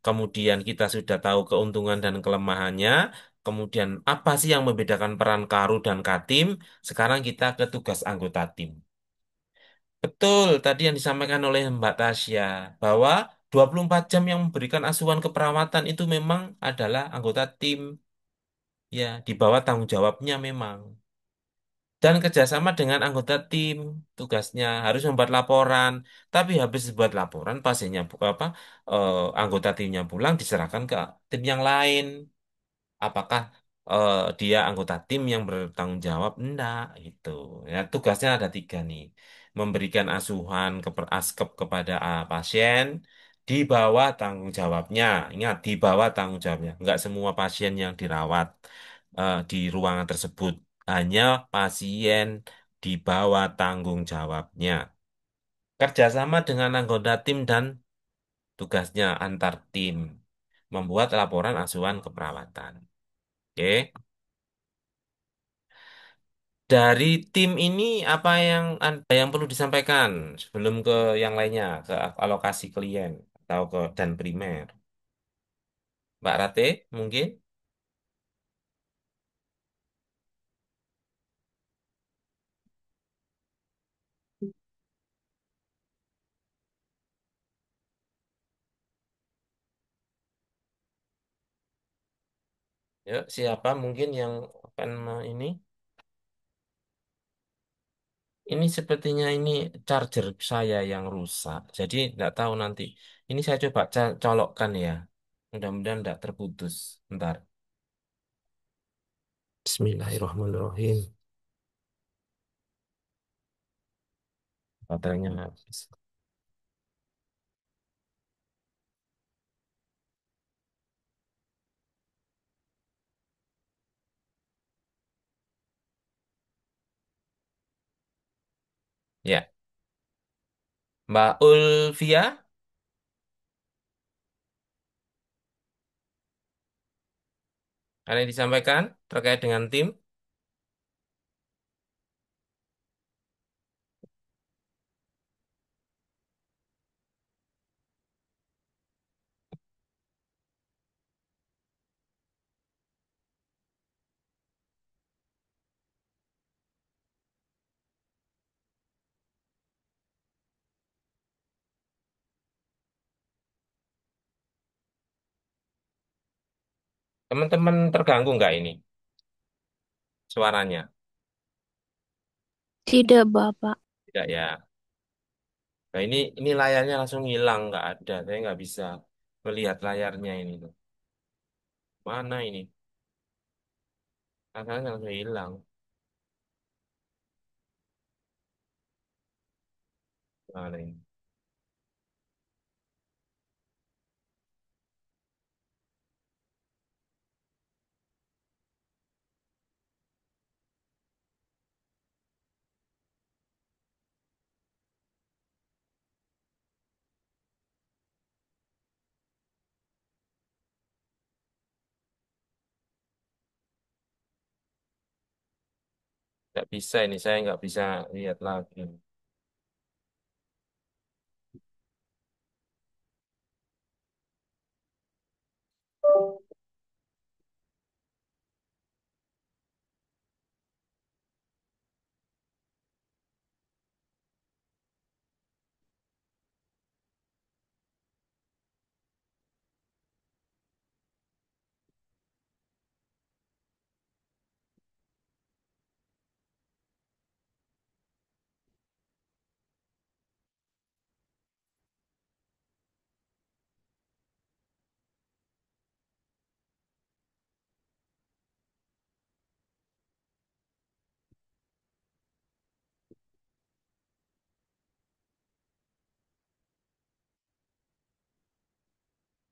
kemudian kita sudah tahu keuntungan dan kelemahannya, kemudian apa sih yang membedakan peran Karu dan Katim, sekarang kita ke tugas anggota tim. Betul, tadi yang disampaikan oleh Mbak Tasya, bahwa 24 jam yang memberikan asuhan keperawatan itu memang adalah anggota tim, ya, di bawah tanggung jawabnya memang. Dan kerjasama dengan anggota tim, tugasnya harus membuat laporan. Tapi habis buat laporan, pasiennya anggota timnya pulang diserahkan ke tim yang lain. Apakah dia anggota tim yang bertanggung jawab? Enggak, gitu. Ya, tugasnya ada 3 nih. Memberikan asuhan askep kepada pasien di bawah tanggung jawabnya. Ingat, di bawah tanggung jawabnya. Enggak semua pasien yang dirawat di ruangan tersebut. Hanya pasien di bawah tanggung jawabnya. Kerjasama dengan anggota tim dan tugasnya antar tim. Membuat laporan asuhan keperawatan. Oke. Dari tim ini apa yang ada yang perlu disampaikan sebelum ke yang lainnya, ke alokasi klien atau ke dan primer? Mbak Rate mungkin? Yuk, siapa mungkin yang akan ini? Ini sepertinya ini charger saya yang rusak. Jadi nggak tahu nanti. Ini saya coba colokkan ya. Mudah-mudahan nggak terputus. Bentar. Bismillahirrahmanirrahim. Baterainya habis. Ya, Mbak Ulvia, ada yang disampaikan terkait dengan tim? Teman-teman terganggu nggak ini suaranya? Tidak, Bapak. Tidak ya. Nah ini layarnya langsung hilang, nggak ada. Saya nggak bisa melihat layarnya ini tuh. Mana ini? Layarnya langsung hilang. Mana ini? Nggak bisa ini. Saya nggak bisa lihat lagi.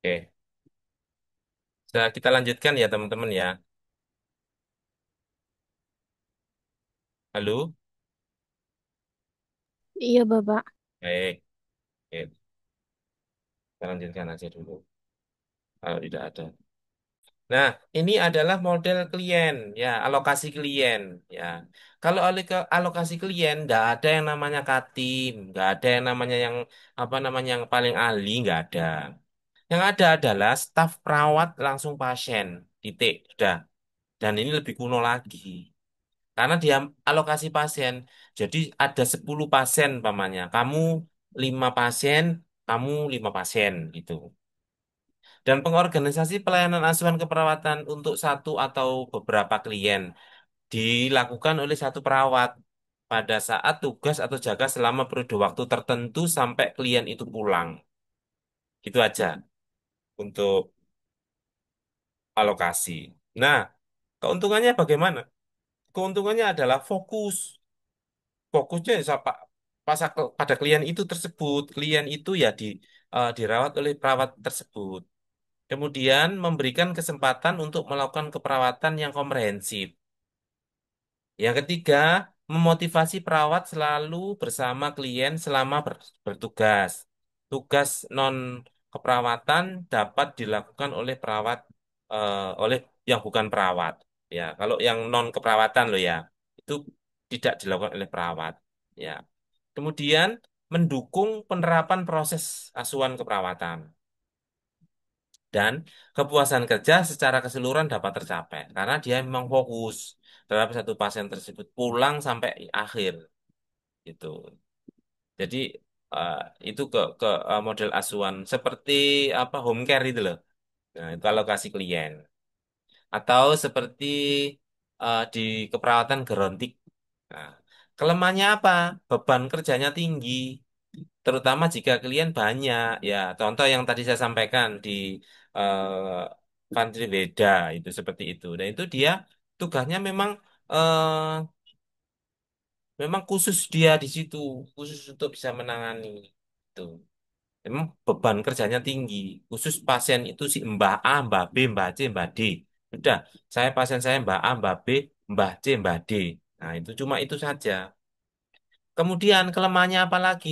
Oke. Kita lanjutkan ya teman-teman ya. Halo? Iya, Bapak. Baik. Oke. Kita lanjutkan aja dulu. Kalau tidak ada. Nah, ini adalah model klien, ya, alokasi klien, ya. Kalau alokasi klien, nggak ada yang namanya Katim, nggak ada yang namanya yang apa namanya yang paling ahli, nggak ada. Yang ada adalah staf perawat langsung pasien, titik, sudah. Dan ini lebih kuno lagi, karena dia alokasi pasien. Jadi ada 10 pasien, pamannya. Kamu 5 pasien, kamu 5 pasien, gitu. Dan pengorganisasi pelayanan asuhan keperawatan untuk satu atau beberapa klien dilakukan oleh satu perawat pada saat tugas atau jaga selama periode waktu tertentu sampai klien itu pulang. Itu aja untuk alokasi. Nah, keuntungannya bagaimana? Keuntungannya adalah fokus. Fokusnya pada klien itu tersebut. Klien itu ya dirawat oleh perawat tersebut. Kemudian memberikan kesempatan untuk melakukan keperawatan yang komprehensif. Yang ketiga, memotivasi perawat selalu bersama klien selama bertugas. Tugas non keperawatan dapat dilakukan oleh perawat oleh yang bukan perawat. Ya, kalau yang non keperawatan loh ya, itu tidak dilakukan oleh perawat. Ya. Kemudian mendukung penerapan proses asuhan keperawatan. Dan kepuasan kerja secara keseluruhan dapat tercapai karena dia memang fokus terhadap satu pasien tersebut pulang sampai akhir gitu. Jadi eh, itu ke model asuhan seperti apa home care itu loh. Nah, itu alokasi klien atau seperti di keperawatan gerontik. Nah, kelemahannya apa? Beban kerjanya tinggi terutama jika klien banyak ya contoh yang tadi saya sampaikan di country beda itu seperti itu dan itu dia tugasnya memang khusus dia di situ khusus untuk bisa menangani itu memang beban kerjanya tinggi khusus pasien itu si Mbah A Mbah B Mbah C Mbah D udah saya pasien saya Mbah A Mbah B Mbah C Mbah D nah itu cuma itu saja. Kemudian kelemahannya apa lagi?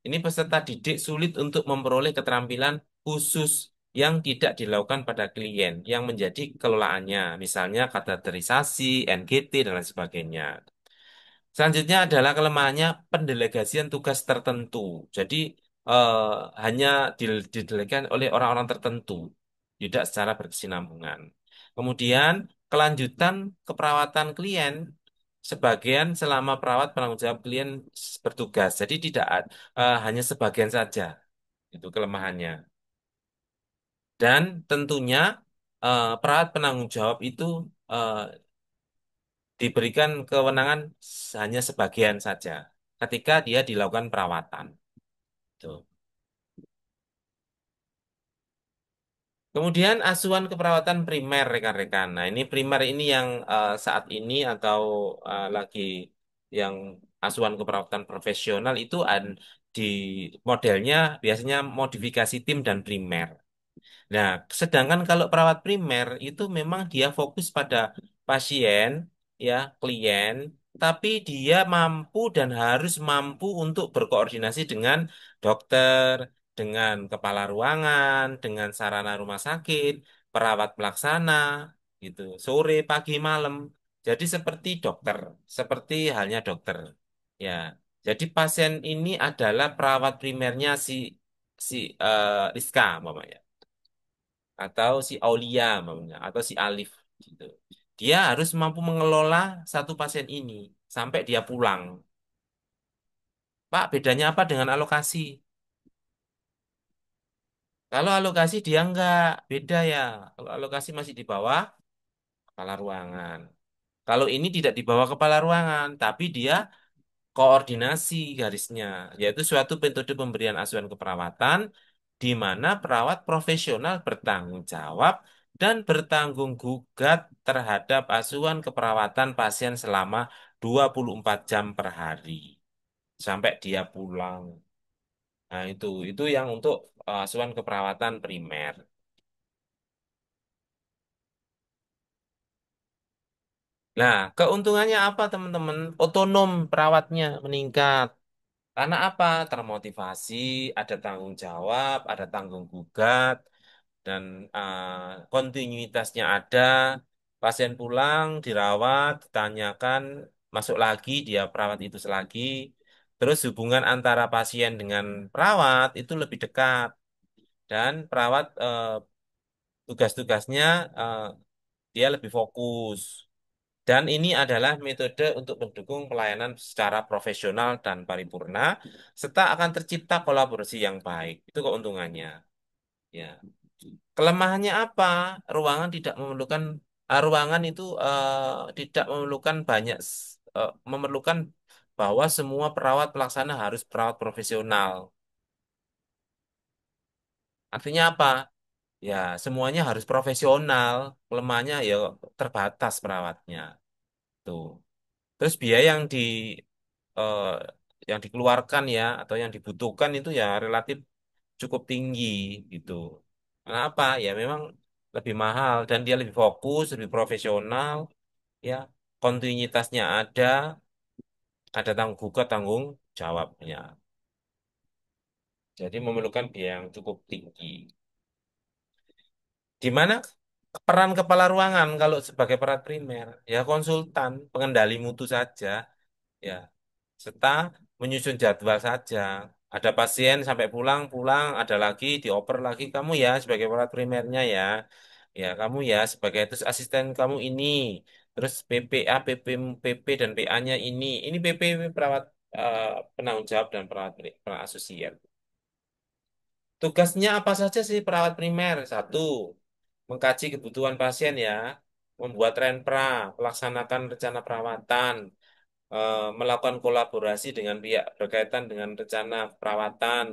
Ini peserta didik sulit untuk memperoleh keterampilan khusus yang tidak dilakukan pada klien yang menjadi kelolaannya, misalnya karakterisasi, NGT, dan lain sebagainya. Selanjutnya adalah kelemahannya pendelegasian tugas tertentu. Jadi eh, hanya didelegan oleh orang-orang tertentu, tidak secara berkesinambungan. Kemudian kelanjutan keperawatan klien sebagian selama perawat penanggung jawab klien bertugas. Jadi tidak hanya sebagian saja. Itu kelemahannya. Dan tentunya perawat penanggung jawab itu eh, diberikan kewenangan hanya sebagian saja ketika dia dilakukan perawatan. Tuh. Kemudian asuhan keperawatan primer rekan-rekan. Nah, ini primer ini yang saat ini atau lagi yang asuhan keperawatan profesional itu di modelnya biasanya modifikasi tim dan primer. Nah, sedangkan kalau perawat primer itu memang dia fokus pada pasien, ya, klien, tapi dia mampu dan harus mampu untuk berkoordinasi dengan dokter, dengan kepala ruangan, dengan sarana rumah sakit, perawat pelaksana, gitu, sore, pagi, malam. Jadi seperti dokter, seperti halnya dokter, ya. Jadi pasien ini adalah perawat primernya si Rizka, umpamanya atau si Aulia namanya atau si Alif gitu. Dia harus mampu mengelola satu pasien ini sampai dia pulang. Pak, bedanya apa dengan alokasi? Kalau alokasi dia enggak, beda ya. Kalau alokasi masih di bawah kepala ruangan. Kalau ini tidak di bawah kepala ruangan, tapi dia koordinasi garisnya, yaitu suatu metode pemberian asuhan keperawatan di mana perawat profesional bertanggung jawab dan bertanggung gugat terhadap asuhan keperawatan pasien selama 24 jam per hari sampai dia pulang. Nah, itu yang untuk asuhan keperawatan primer. Nah, keuntungannya apa, teman-teman? Otonom perawatnya meningkat. Karena apa? Termotivasi, ada tanggung jawab, ada tanggung gugat, dan kontinuitasnya ada. Pasien pulang, dirawat, ditanyakan, masuk lagi, dia perawat itu selagi. Terus hubungan antara pasien dengan perawat itu lebih dekat. Dan perawat tugas-tugasnya eh, dia lebih fokus. Dan ini adalah metode untuk mendukung pelayanan secara profesional dan paripurna, serta akan tercipta kolaborasi yang baik. Itu keuntungannya. Ya. Kelemahannya apa? Ruangan itu tidak memerlukan memerlukan bahwa semua perawat pelaksana harus perawat profesional. Artinya apa? Ya, semuanya harus profesional. Kelemahannya ya terbatas perawatnya. Tuh. Terus biaya eh, yang dikeluarkan ya atau yang dibutuhkan itu ya relatif cukup tinggi gitu. Kenapa? Ya memang lebih mahal dan dia lebih fokus, lebih profesional, ya. Kontinuitasnya ada tanggung gugat, tanggung jawabnya. Jadi memerlukan biaya yang cukup tinggi. Di mana peran kepala ruangan kalau sebagai peran primer? Ya konsultan, pengendali mutu saja, ya. Serta menyusun jadwal saja. Ada pasien sampai pulang, ada lagi, dioper lagi. Kamu ya sebagai perawat primernya ya. Ya, kamu ya sebagai terus asisten kamu ini. Terus PPA, PP dan PA-nya ini. Ini PP perawat eh, penanggung jawab dan perawat asosiat. Tugasnya apa saja sih perawat primer? Satu, mengkaji kebutuhan pasien ya. Membuat renpra, melaksanakan rencana perawatan, melakukan kolaborasi dengan pihak berkaitan dengan rencana perawatan,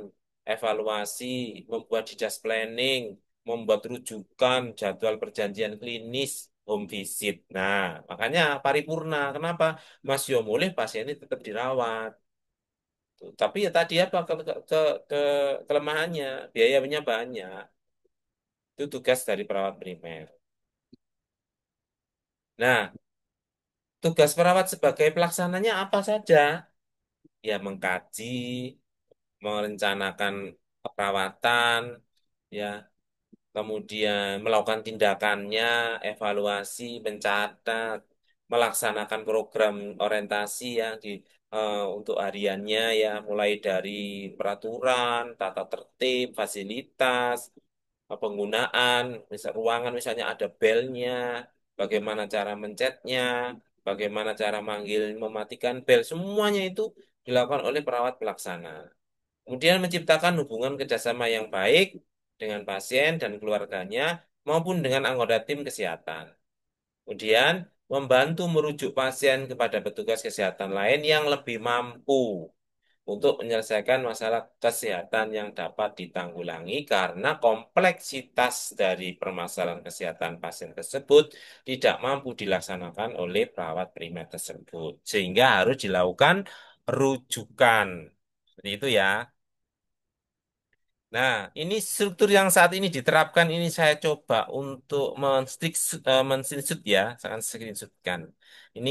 evaluasi, membuat didas planning, membuat rujukan, jadwal perjanjian klinis, home visit. Nah, makanya paripurna. Kenapa? Mas Yo boleh pasien ini tetap dirawat. Tuh. Tapi ya tadi apa kelemahannya, biayanya banyak. Itu tugas dari perawat primer. Nah, tugas perawat sebagai pelaksananya apa saja? Ya mengkaji, merencanakan perawatan, ya, kemudian melakukan tindakannya, evaluasi, mencatat, melaksanakan program orientasi ya untuk hariannya ya, mulai dari peraturan, tata tertib, fasilitas, penggunaan, misal ruangan misalnya ada belnya, bagaimana cara mencetnya, bagaimana cara manggil mematikan bel, semuanya itu dilakukan oleh perawat pelaksana. Kemudian menciptakan hubungan kerjasama yang baik dengan pasien dan keluarganya maupun dengan anggota tim kesehatan. Kemudian, membantu merujuk pasien kepada petugas kesehatan lain yang lebih mampu untuk menyelesaikan masalah kesehatan yang dapat ditanggulangi karena kompleksitas dari permasalahan kesehatan pasien tersebut tidak mampu dilaksanakan oleh perawat primer tersebut, sehingga harus dilakukan rujukan. Seperti itu ya. Nah, ini struktur yang saat ini diterapkan ini saya coba untuk men-screenshot ya, saya akan screenshotkan. Ini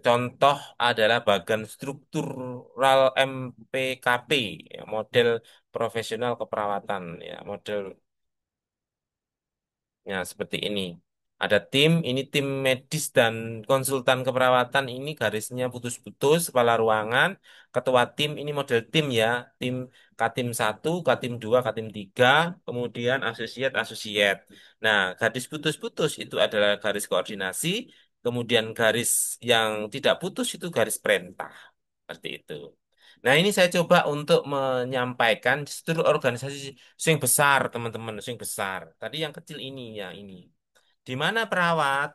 contoh adalah bagian struktural MPKP, ya, model profesional keperawatan, ya, model. Ya, seperti ini. Ada tim, ini tim medis dan konsultan keperawatan, ini garisnya putus-putus, kepala ruangan, ketua tim, ini model tim ya, tim Katim 1, Katim 2, Katim 3, kemudian asosiat. Nah, garis putus-putus itu adalah garis koordinasi, kemudian garis yang tidak putus itu garis perintah. Seperti itu. Nah, ini saya coba untuk menyampaikan struktur organisasi yang besar, teman-teman, yang besar. Tadi yang kecil ini ya, ini. Di mana perawat?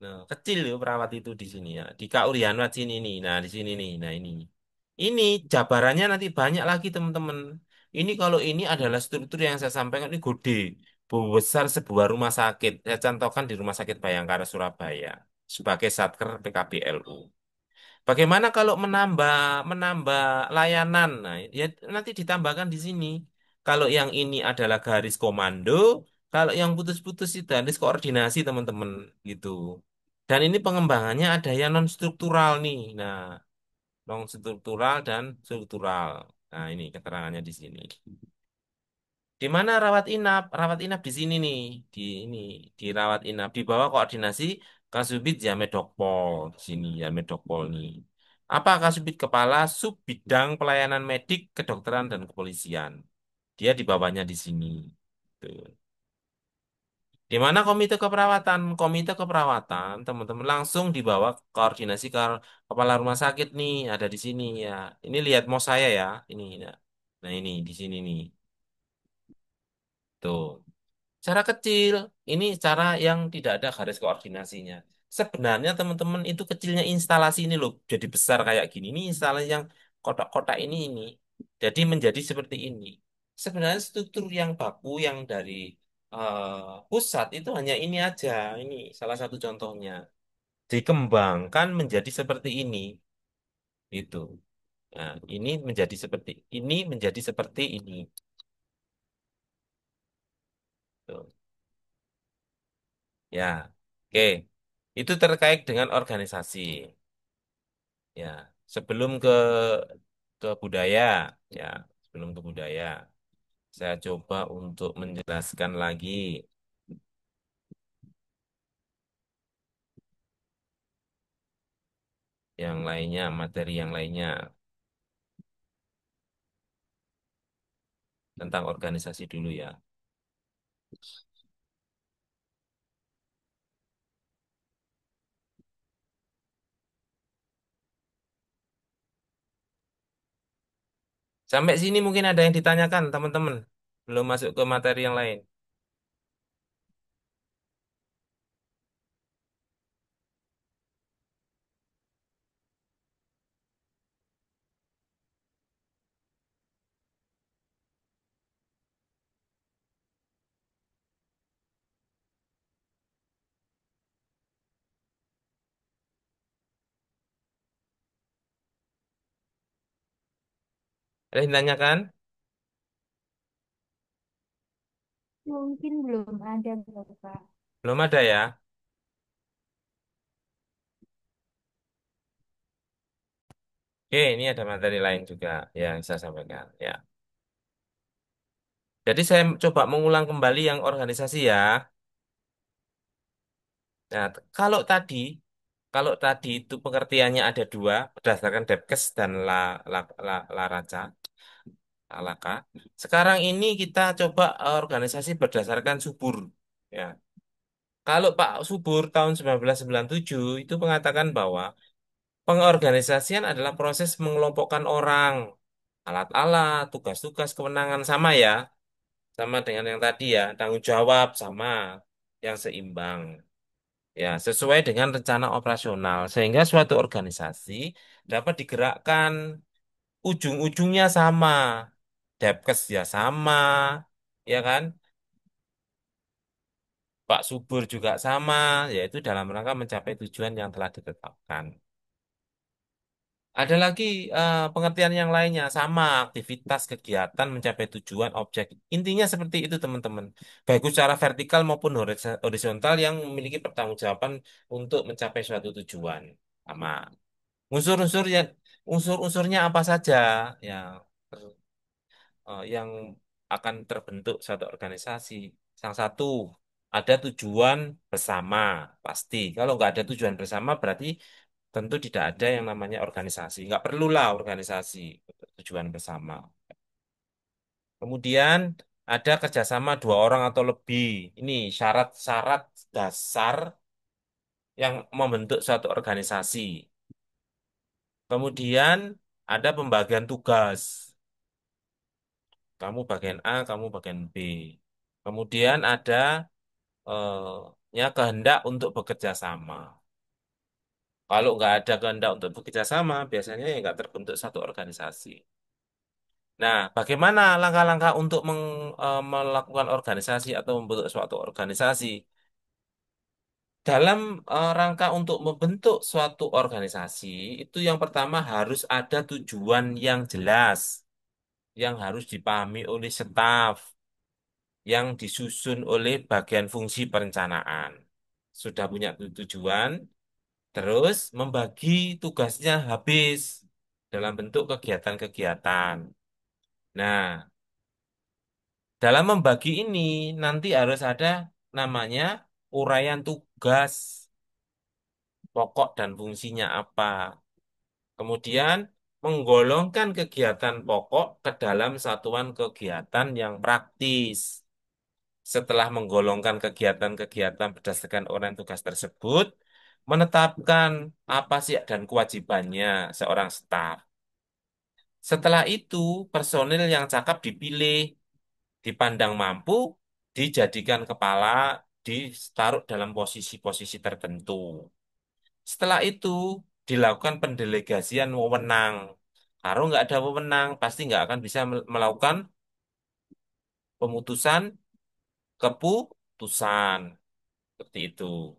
Nah, kecil loh perawat itu di sini ya. Di Kak Urianwat sini nih. Nah, di sini nih. Nah, ini. Ini jabarannya nanti banyak lagi, teman-teman. Ini kalau ini adalah struktur yang saya sampaikan ini gede. Besar sebuah rumah sakit. Saya contohkan di Rumah Sakit Bayangkara Surabaya sebagai Satker PKBLU. Bagaimana kalau menambah menambah layanan? Nah, ya nanti ditambahkan di sini. Kalau yang ini adalah garis komando, kalau yang putus-putus itu garis koordinasi, teman-teman, gitu. Dan ini pengembangannya ada yang non struktural nih. Nah, non struktural dan struktural. Nah, ini keterangannya di sini. Di mana rawat inap? Rawat inap di sini nih, di ini, di rawat inap di bawah koordinasi Kasubit ya Medokpol di sini ya Medokpol nih. Apa Kasubit Kepala Sub Bidang Pelayanan Medik, Kedokteran dan Kepolisian. Dia di bawahnya di sini. Tuh. Di mana komite keperawatan? Komite keperawatan, teman-teman langsung di bawah koordinasi kepala rumah sakit nih, ada di sini ya. Ini lihat mau saya ya, ini ya. Nah, ini di sini nih. Tuh. Cara kecil, ini cara yang tidak ada garis koordinasinya. Sebenarnya teman-teman itu kecilnya instalasi ini loh, jadi besar kayak gini. Ini instalasi yang kotak-kotak ini. Jadi menjadi seperti ini. Sebenarnya struktur yang baku yang dari pusat itu hanya ini aja. Ini salah satu contohnya. Dikembangkan menjadi seperti ini. Itu. Nah, ini menjadi seperti ini. Tuh. Ya, oke. Itu terkait dengan organisasi. Ya, sebelum ke budaya, ya, sebelum ke budaya, saya coba untuk menjelaskan lagi yang lainnya, materi yang lainnya tentang organisasi dulu ya. Sampai sini mungkin ada yang ditanyakan, teman-teman. Belum masuk ke materi yang lain. Ada yang ditanyakan? Mungkin belum ada, Bapak. Belum ada ya? Oke, ini ada materi lain juga yang saya sampaikan. Ya. Jadi saya coba mengulang kembali yang organisasi ya. Nah, kalau tadi itu pengertiannya ada dua berdasarkan Depkes dan Laraca, Alaka. Sekarang ini kita coba organisasi berdasarkan subur. Ya, kalau Pak Subur tahun 1997 itu mengatakan bahwa pengorganisasian adalah proses mengelompokkan orang, alat-alat, tugas-tugas, kewenangan sama ya, sama dengan yang tadi ya, tanggung jawab sama. yang seimbang. Ya, sesuai dengan rencana operasional sehingga suatu organisasi dapat digerakkan ujung-ujungnya sama. Depkes ya sama, ya kan? Pak Subur juga sama, yaitu dalam rangka mencapai tujuan yang telah ditetapkan. Ada lagi pengertian yang lainnya, sama aktivitas kegiatan mencapai tujuan objek. Intinya seperti itu teman-teman. Baik secara vertikal maupun horizontal yang memiliki pertanggungjawaban untuk mencapai suatu tujuan. Sama. Unsur-unsurnya, unsur-unsurnya apa saja yang yang akan terbentuk suatu organisasi. Yang satu, ada tujuan bersama, pasti. Kalau nggak ada tujuan bersama, berarti tentu tidak ada yang namanya organisasi. Nggak perlulah organisasi untuk tujuan bersama. Kemudian ada kerjasama dua orang atau lebih. Ini syarat-syarat dasar yang membentuk suatu organisasi. Kemudian ada pembagian tugas. Kamu bagian A, kamu bagian B. Kemudian ada ya kehendak untuk bekerja sama. Kalau nggak ada kehendak untuk bekerja sama, biasanya ya nggak terbentuk satu organisasi. Nah, bagaimana langkah-langkah untuk melakukan organisasi atau membentuk suatu organisasi? Dalam rangka untuk membentuk suatu organisasi, itu yang pertama harus ada tujuan yang jelas, yang harus dipahami oleh staf, yang disusun oleh bagian fungsi perencanaan. Sudah punya tujuan, terus membagi tugasnya habis dalam bentuk kegiatan-kegiatan. Nah, dalam membagi ini nanti harus ada namanya uraian tugas, pokok dan fungsinya apa. Kemudian menggolongkan kegiatan pokok ke dalam satuan kegiatan yang praktis. Setelah menggolongkan kegiatan-kegiatan berdasarkan uraian tugas tersebut, menetapkan apa sih dan kewajibannya seorang staf. Setelah itu, personil yang cakap dipilih, dipandang mampu, dijadikan kepala, ditaruh dalam posisi-posisi tertentu. Setelah itu, dilakukan pendelegasian wewenang. Kalau nggak ada wewenang, pasti nggak akan bisa melakukan pemutusan keputusan. Seperti itu.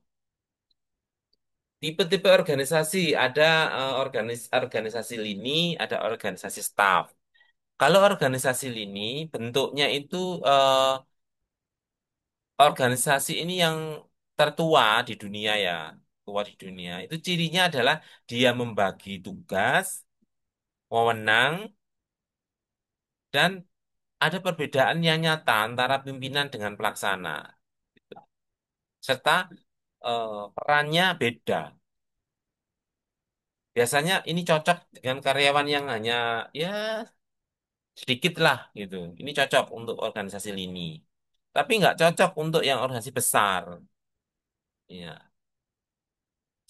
Tipe-tipe organisasi, ada organisasi lini, ada organisasi staff. Kalau organisasi lini, bentuknya itu eh, organisasi ini yang tertua di dunia ya, tua di dunia. Itu cirinya adalah dia membagi tugas, wewenang, dan ada perbedaan yang nyata antara pimpinan dengan pelaksana. Serta perannya beda. Biasanya ini cocok dengan karyawan yang hanya ya sedikit lah gitu. Ini cocok untuk organisasi lini. Tapi nggak cocok untuk yang organisasi besar. Ya.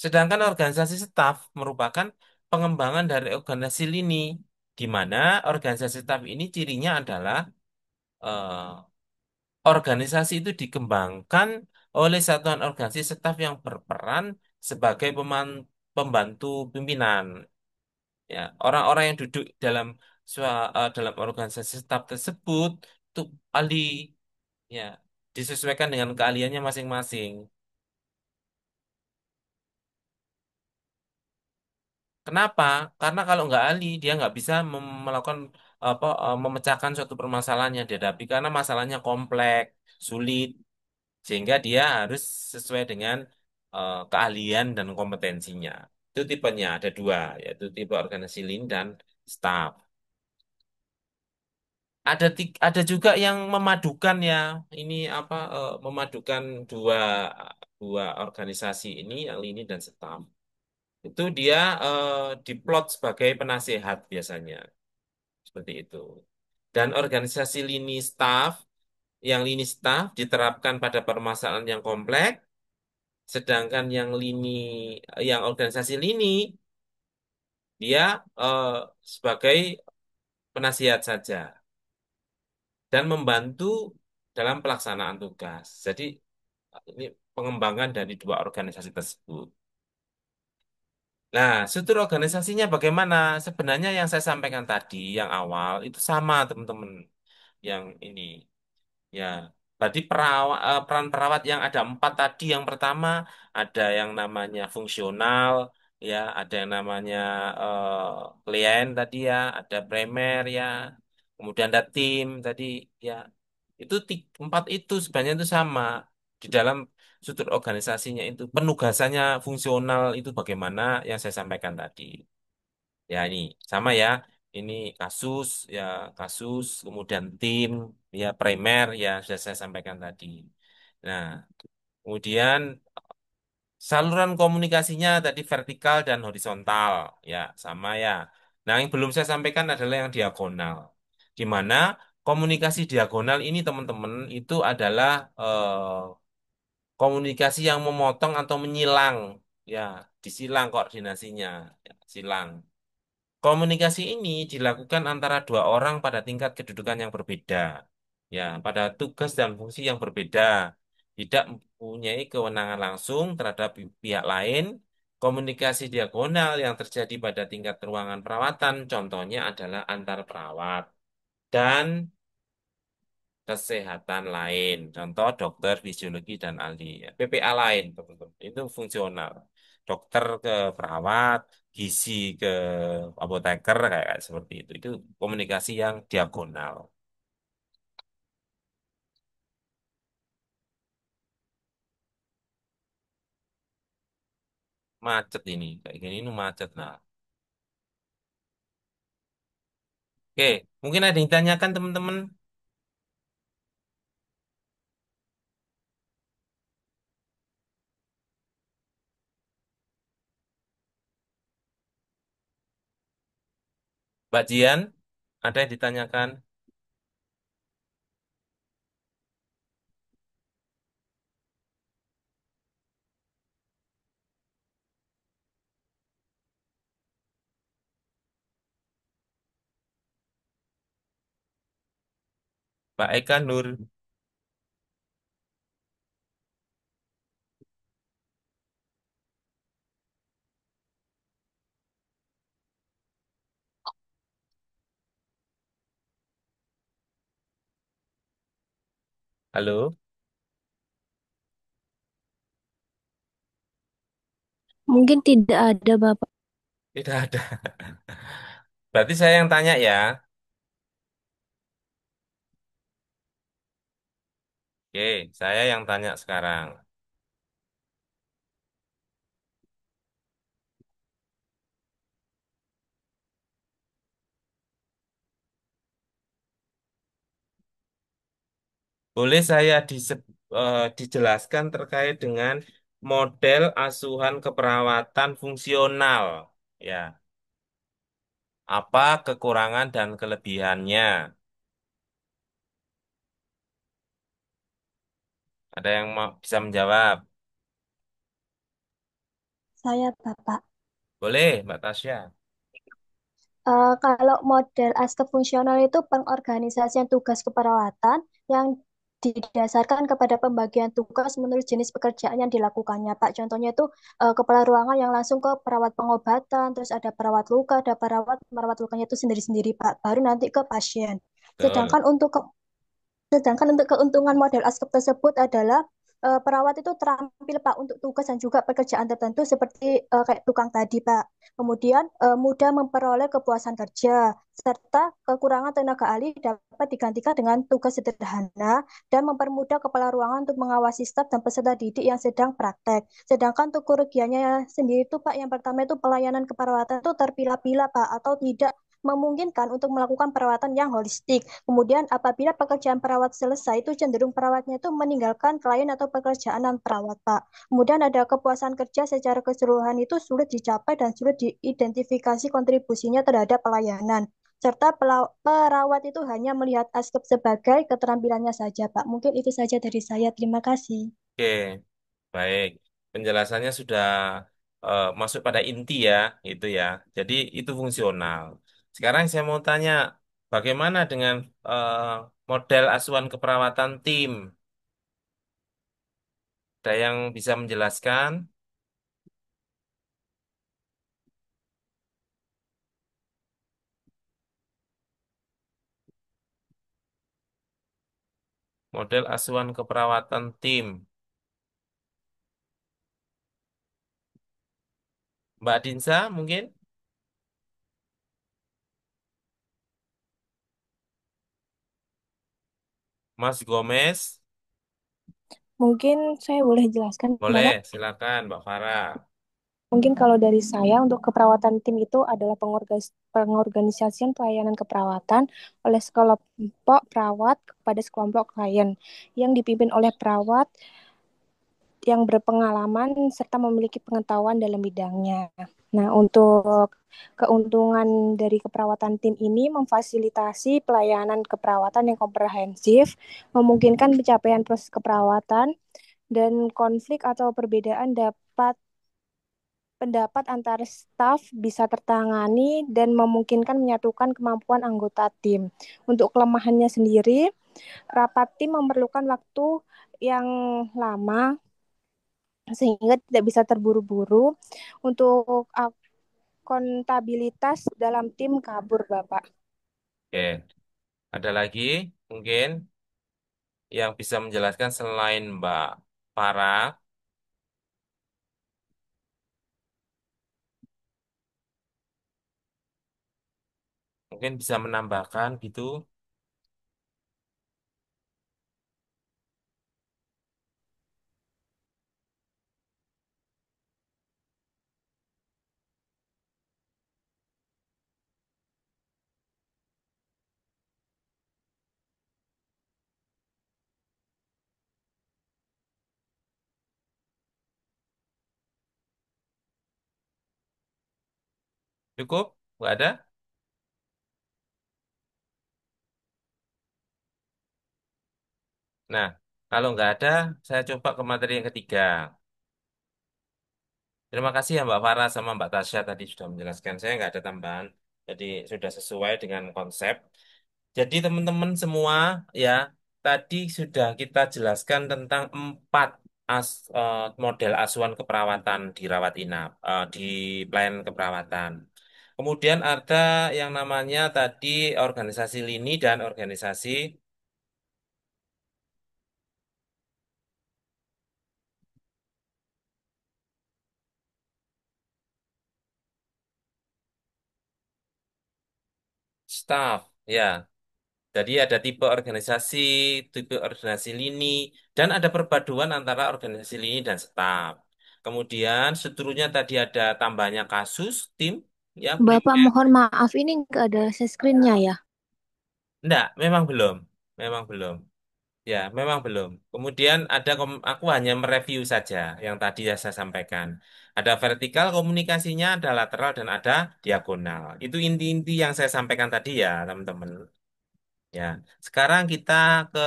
Sedangkan organisasi staf merupakan pengembangan dari organisasi lini, di mana organisasi staf ini cirinya adalah eh, organisasi itu dikembangkan oleh satuan organisasi staf yang berperan sebagai pembantu pimpinan. Ya, orang-orang yang duduk dalam dalam organisasi staf tersebut itu ahli, ya, disesuaikan dengan keahliannya masing-masing. Kenapa? Karena kalau nggak ahli, dia nggak bisa melakukan apa memecahkan suatu permasalahan yang dihadapi karena masalahnya kompleks, sulit, sehingga dia harus sesuai dengan keahlian dan kompetensinya. Itu tipenya ada dua, yaitu tipe organisasi lean dan staff. Ada juga yang memadukan ya, ini apa memadukan dua dua organisasi ini, yang lini dan staff. Itu dia diplot sebagai penasehat biasanya, seperti itu. Dan organisasi lini staff, yang lini staff diterapkan pada permasalahan yang kompleks, sedangkan yang organisasi lini, dia eh, sebagai penasihat saja dan membantu dalam pelaksanaan tugas. Jadi Ini pengembangan dari dua organisasi tersebut. Nah, struktur organisasinya bagaimana? Sebenarnya yang saya sampaikan tadi, yang awal, itu sama teman-teman. Yang ini. Ya, berarti peran perawat yang ada empat tadi. Yang pertama ada yang namanya fungsional, ya, ada yang namanya klien tadi ya, ada primer ya, kemudian ada tim tadi ya. Itu empat itu sebenarnya itu sama di dalam struktur organisasinya itu. Penugasannya fungsional itu bagaimana yang saya sampaikan tadi. Ya ini sama ya. Ini kasus ya kasus, kemudian tim ya primer ya sudah saya sampaikan tadi. Nah, kemudian saluran komunikasinya tadi vertikal dan horizontal ya sama ya. Nah, yang belum saya sampaikan adalah yang diagonal. Di mana komunikasi diagonal ini teman-teman itu adalah komunikasi yang memotong atau menyilang ya, disilang koordinasinya ya, silang. Komunikasi ini dilakukan antara dua orang pada tingkat kedudukan yang berbeda, ya, pada tugas dan fungsi yang berbeda, tidak mempunyai kewenangan langsung terhadap pihak lain. Komunikasi diagonal yang terjadi pada tingkat ruangan perawatan, contohnya adalah antar perawat dan kesehatan lain, contoh dokter fisiologi dan ahli PPA lain, teman-teman. Itu fungsional. Dokter ke perawat, gizi ke apoteker kayak seperti itu. Itu komunikasi yang diagonal. Macet ini, kayak gini ini macet. Nah, oke, mungkin ada yang ditanyakan teman-teman. Mbak Jian, ada yang ditanyakan? Mbak Eka Nur, halo? Mungkin tidak ada, Bapak. Tidak ada. Berarti saya yang tanya ya. Oke, saya yang tanya sekarang. Boleh saya dijelaskan terkait dengan model asuhan keperawatan fungsional? Ya, apa kekurangan dan kelebihannya? Ada yang bisa menjawab? Saya Bapak. Boleh, Mbak Tasya. Kalau model aspek fungsional itu pengorganisasian tugas keperawatan yang didasarkan kepada pembagian tugas menurut jenis pekerjaan yang dilakukannya, Pak. Contohnya itu kepala ruangan yang langsung ke perawat pengobatan, terus ada perawat luka, ada perawat merawat lukanya itu sendiri-sendiri, Pak. Baru nanti ke pasien. Betul. Sedangkan untuk Sedangkan untuk keuntungan model askep tersebut adalah perawat itu terampil Pak untuk tugas dan juga pekerjaan tertentu seperti kayak tukang tadi Pak. Kemudian mudah memperoleh kepuasan kerja serta kekurangan tenaga ahli dapat digantikan dengan tugas sederhana dan mempermudah kepala ruangan untuk mengawasi staf dan peserta didik yang sedang praktek. Sedangkan untuk kerugiannya sendiri itu Pak, yang pertama itu pelayanan keperawatan itu terpilah-pilah Pak atau tidak memungkinkan untuk melakukan perawatan yang holistik. Kemudian apabila pekerjaan perawat selesai itu cenderung perawatnya itu meninggalkan klien atau pekerjaan non perawat, Pak. Kemudian ada kepuasan kerja secara keseluruhan itu sulit dicapai dan sulit diidentifikasi kontribusinya terhadap pelayanan. Serta perawat itu hanya melihat aspek sebagai keterampilannya saja, Pak. Mungkin itu saja dari saya. Terima kasih. Oke, baik. Penjelasannya sudah masuk pada inti ya, itu ya. Jadi itu fungsional. Sekarang saya mau tanya, bagaimana dengan model asuhan keperawatan tim? Ada yang bisa menjelaskan model asuhan keperawatan tim? Mbak Dinsa mungkin? Mas Gomez? Mungkin saya boleh jelaskan, Boleh, Bapak. silakan Mbak Farah. Mungkin kalau dari saya untuk keperawatan tim itu adalah pengorganisasian pelayanan keperawatan oleh sekelompok perawat kepada sekelompok klien yang dipimpin oleh perawat yang berpengalaman serta memiliki pengetahuan dalam bidangnya. Nah, untuk keuntungan dari keperawatan tim ini memfasilitasi pelayanan keperawatan yang komprehensif, memungkinkan pencapaian proses keperawatan dan konflik atau perbedaan dapat pendapat antar staf bisa tertangani dan memungkinkan menyatukan kemampuan anggota tim. Untuk kelemahannya sendiri, rapat tim memerlukan waktu yang lama sehingga tidak bisa terburu-buru. Untuk akuntabilitas dalam tim kabur, Bapak. Oke, ada lagi mungkin yang bisa menjelaskan selain Mbak Farah? Mungkin bisa menambahkan gitu. Cukup? Nggak ada? Nah, kalau nggak ada, saya coba ke materi yang ketiga. Terima kasih ya Mbak Farah sama Mbak Tasya tadi sudah menjelaskan. Saya nggak ada tambahan. Jadi sudah sesuai dengan konsep. Jadi teman-teman semua ya, tadi sudah kita jelaskan tentang empat model asuhan keperawatan di rawat inap, di pelayanan keperawatan. Kemudian ada yang namanya tadi organisasi lini dan organisasi staff. Ya, jadi ada tipe organisasi lini, dan ada perpaduan antara organisasi lini dan staf. Kemudian strukturnya tadi ada tambahnya kasus, tim, ya, Bapak primer. mohon maaf ini nggak ada share screen-nya ya. Enggak, memang belum. Memang belum. Ya, memang belum. Kemudian aku hanya mereview saja yang tadi ya saya sampaikan. Ada vertikal komunikasinya, ada lateral, dan ada diagonal. Itu inti-inti yang saya sampaikan tadi ya, teman-teman. Ya, sekarang kita ke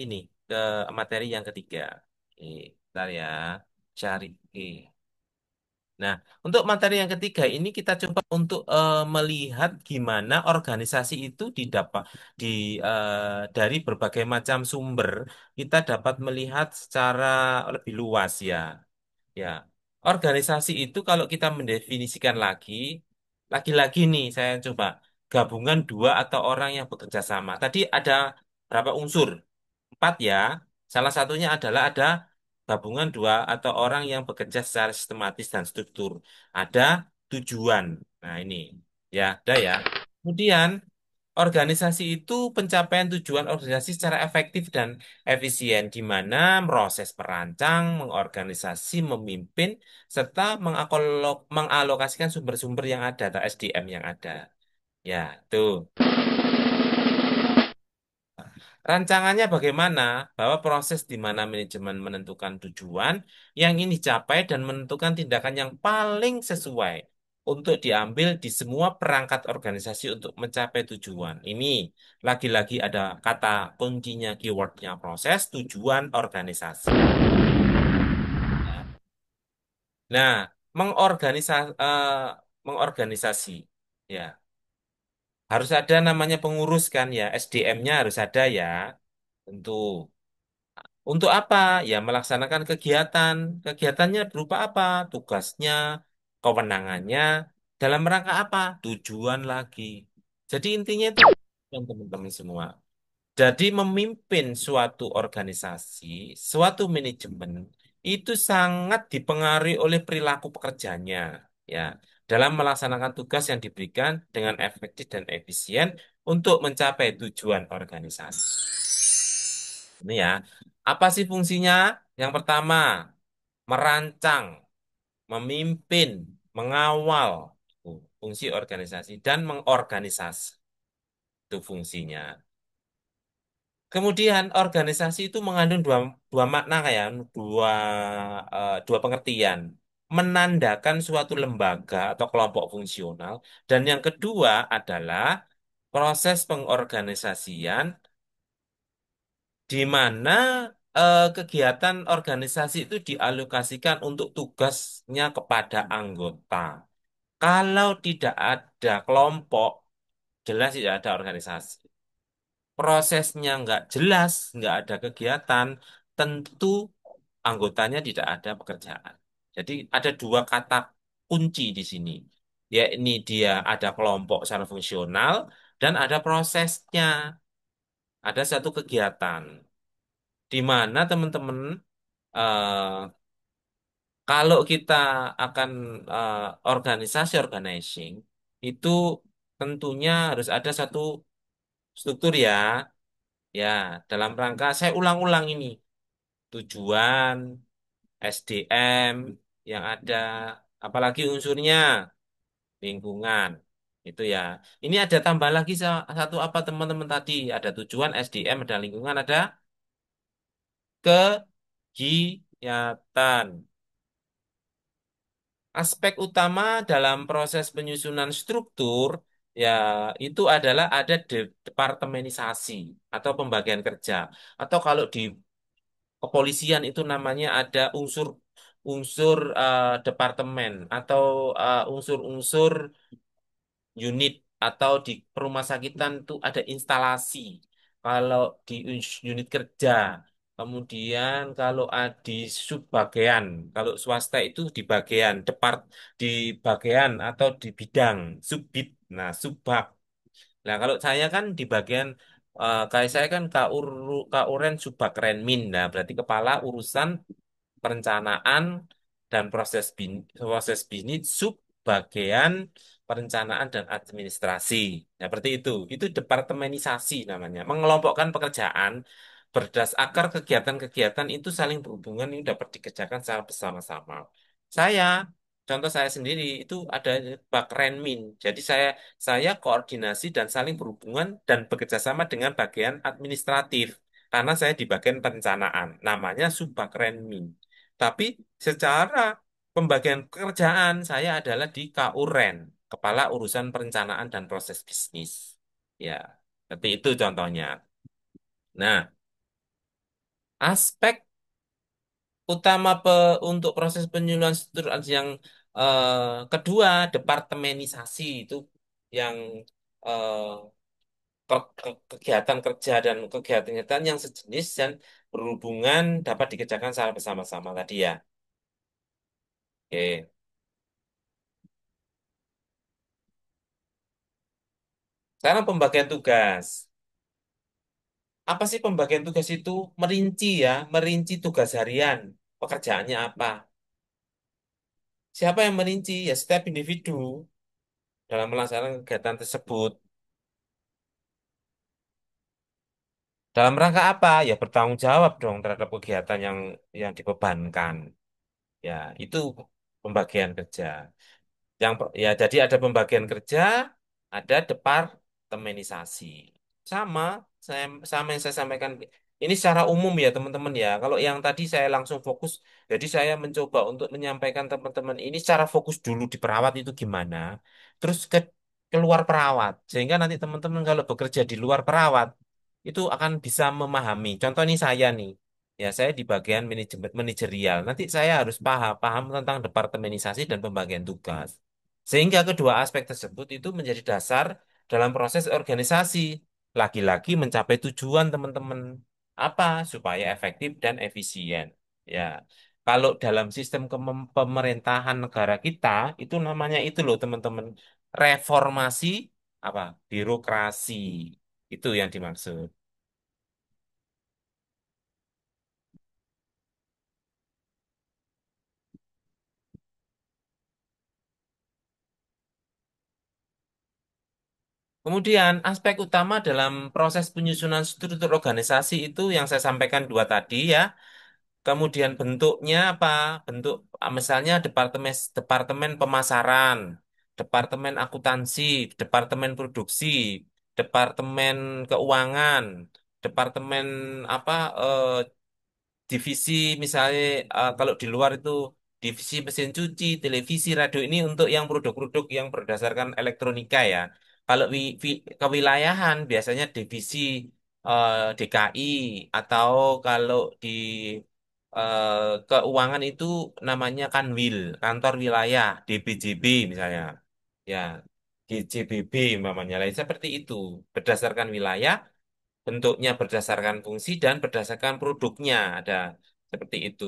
ini, ke materi yang ketiga. Oke, bentar ya, cari. Oke. Nah, untuk materi yang ketiga ini kita coba untuk melihat gimana organisasi itu didapat di dari berbagai macam sumber kita dapat melihat secara lebih luas ya. Ya, organisasi itu kalau kita mendefinisikan lagi-lagi nih saya coba gabungan dua atau orang yang bekerja sama. Tadi ada berapa unsur? Empat ya. Salah satunya adalah ada gabungan dua atau orang yang bekerja secara sistematis dan struktur. Ada tujuan. Nah ini ya, ada ya. Kemudian organisasi itu pencapaian tujuan organisasi secara efektif dan efisien, di mana proses perancang, mengorganisasi, memimpin, serta mengalokasikan sumber-sumber yang ada atau SDM yang ada. Ya, tuh. Rancangannya bagaimana? Bahwa proses di mana manajemen menentukan tujuan yang ingin dicapai dan menentukan tindakan yang paling sesuai untuk diambil di semua perangkat organisasi untuk mencapai tujuan. Ini lagi-lagi ada kata kuncinya, keywordnya proses, tujuan, organisasi. Nah, mengorganisasi, ya harus ada namanya pengurus kan ya, SDM-nya harus ada ya, tentu. Untuk apa? Ya melaksanakan kegiatan. Kegiatannya berupa apa? Tugasnya, kewenangannya, dalam rangka apa? Tujuan lagi. Jadi intinya itu teman-teman semua. Jadi memimpin suatu organisasi, suatu manajemen itu sangat dipengaruhi oleh perilaku pekerjanya, ya, dalam melaksanakan tugas yang diberikan dengan efektif dan efisien untuk mencapai tujuan organisasi. Ini ya, apa sih fungsinya? Yang pertama, merancang, memimpin, mengawal, fungsi organisasi dan mengorganisasi itu fungsinya. Kemudian organisasi itu mengandung dua makna kayak dua pengertian. Menandakan suatu lembaga atau kelompok fungsional dan yang kedua adalah proses pengorganisasian di mana kegiatan organisasi itu dialokasikan untuk tugasnya kepada anggota. Kalau tidak ada kelompok, jelas tidak ada organisasi. Prosesnya nggak jelas, nggak ada kegiatan, tentu anggotanya tidak ada pekerjaan. Jadi ada dua kata kunci di sini, yakni dia ada kelompok secara fungsional dan ada prosesnya, ada satu kegiatan di mana teman-teman eh, kalau kita akan organisasi organizing itu tentunya harus ada satu struktur ya. Ya, dalam rangka saya ulang-ulang ini tujuan, SDM yang ada, apalagi unsurnya lingkungan. Itu ya. Ini ada tambah lagi satu apa teman-teman tadi, ada tujuan, SDM, ada lingkungan, ada kegiatan. Aspek utama dalam proses penyusunan struktur ya itu adalah ada departemenisasi atau pembagian kerja. Atau kalau di kepolisian itu namanya ada unsur departemen atau unsur-unsur unit atau di rumah sakitan itu ada instalasi. Kalau di unit kerja, kemudian kalau di subbagian, kalau swasta itu di bagian di bagian atau di bidang subbid. Nah, subbag. Nah, kalau saya kan di bagian kayak saya kan Kauren Subagrenmin. Nah, berarti kepala urusan perencanaan dan proses bisnis sub bagian perencanaan dan administrasi. Nah, seperti itu. Itu departemenisasi namanya. Mengelompokkan pekerjaan berdasarkan kegiatan-kegiatan itu saling berhubungan ini dapat dikerjakan secara bersama-sama. Saya, contoh saya sendiri itu ada Bakrenmin. Jadi saya koordinasi dan saling berhubungan dan bekerja sama dengan bagian administratif. Karena saya di bagian perencanaan. Namanya Subakrenmin. Tapi secara pembagian pekerjaan saya adalah di KUREN, Kepala Urusan Perencanaan dan Proses Bisnis. Ya, seperti itu contohnya. Nah, aspek utama untuk proses penyuluhan struktur yang kedua, departemenisasi itu yang eh, kegiatan kerja dan kegiatan yang sejenis dan berhubungan dapat dikerjakan secara bersama-sama tadi ya. Oke. Sekarang pembagian tugas. Apa sih pembagian tugas itu? Merinci ya, merinci tugas harian. Pekerjaannya apa? Siapa yang merinci? Ya setiap individu dalam melaksanakan kegiatan tersebut. Dalam rangka apa? Ya bertanggung jawab dong terhadap kegiatan yang dibebankan. Ya, itu pembagian kerja. Ya jadi ada pembagian kerja, ada departemenisasi. Sama sama yang saya sampaikan. Ini secara umum ya teman-teman ya. Kalau yang tadi saya langsung fokus, jadi saya mencoba untuk menyampaikan teman-teman ini secara fokus dulu di perawat itu gimana, terus keluar perawat, sehingga nanti teman-teman kalau bekerja di luar perawat itu akan bisa memahami. Contoh ini saya nih. Ya, saya di bagian manajemen manajerial. Nanti saya harus paham tentang departemenisasi dan pembagian tugas. Sehingga kedua aspek tersebut itu menjadi dasar dalam proses organisasi. Lagi-lagi mencapai tujuan, teman-teman. Apa? Supaya efektif dan efisien. Ya. Kalau dalam sistem pemerintahan negara kita, itu namanya itu loh teman-teman, reformasi apa? Birokrasi. Itu yang dimaksud. Kemudian aspek utama dalam proses penyusunan struktur organisasi itu yang saya sampaikan dua tadi ya. Kemudian bentuknya apa? Bentuk misalnya departemen departemen pemasaran, departemen akuntansi, departemen produksi, departemen keuangan, departemen apa divisi misalnya kalau di luar itu divisi mesin cuci, televisi, radio ini untuk yang produk-produk yang berdasarkan elektronika ya. Kalau kewilayahan biasanya divisi DKI atau kalau di keuangan itu namanya Kanwil, kantor wilayah DBJB misalnya. Ya, GJBB namanya lain seperti itu. Berdasarkan wilayah bentuknya berdasarkan fungsi dan berdasarkan produknya ada seperti itu.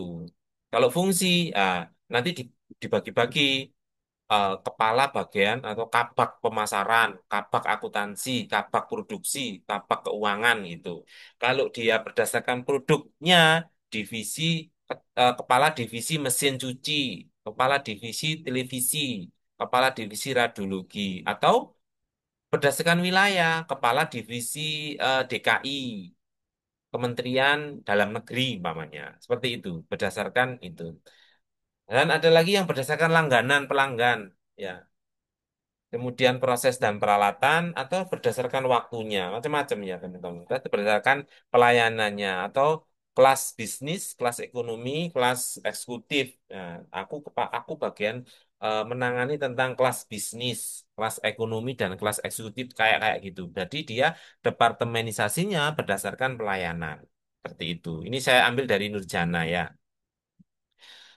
Kalau fungsi, nanti dibagi-bagi kepala bagian atau kabak pemasaran, kabak akuntansi, kabak produksi, kabak keuangan gitu. Kalau dia berdasarkan produknya, divisi kepala divisi mesin cuci, kepala divisi televisi, kepala divisi radiologi, atau berdasarkan wilayah, kepala divisi DKI, Kementerian Dalam Negeri, umpamanya. Seperti itu, berdasarkan itu. Dan ada lagi yang berdasarkan langganan pelanggan, ya. Kemudian proses dan peralatan atau berdasarkan waktunya, macam-macam ya teman-teman. Itu berdasarkan pelayanannya atau kelas bisnis, kelas ekonomi, kelas eksekutif. Nah, aku bagian menangani tentang kelas bisnis, kelas ekonomi dan kelas eksekutif kayak kayak gitu. Jadi dia departemenisasinya berdasarkan pelayanan. Seperti itu. Ini saya ambil dari Nurjana ya.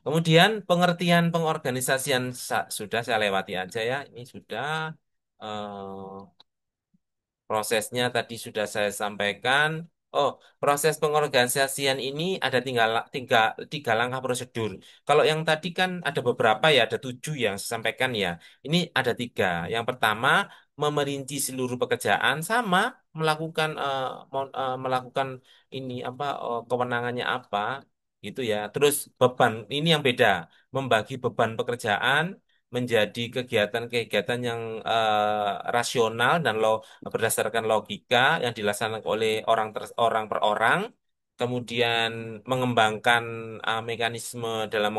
Kemudian pengertian pengorganisasian sudah saya lewati aja ya. Ini sudah prosesnya tadi sudah saya sampaikan. Oh, proses pengorganisasian ini ada tiga langkah prosedur. Kalau yang tadi kan ada beberapa ya, ada 7 yang saya sampaikan ya. Ini ada 3. Yang pertama, memerinci seluruh pekerjaan sama melakukan melakukan ini apa kewenangannya apa gitu ya. Terus beban ini yang beda, membagi beban pekerjaan menjadi kegiatan-kegiatan yang rasional dan berdasarkan logika yang dilaksanakan oleh orang per orang, kemudian mengembangkan mekanisme dalam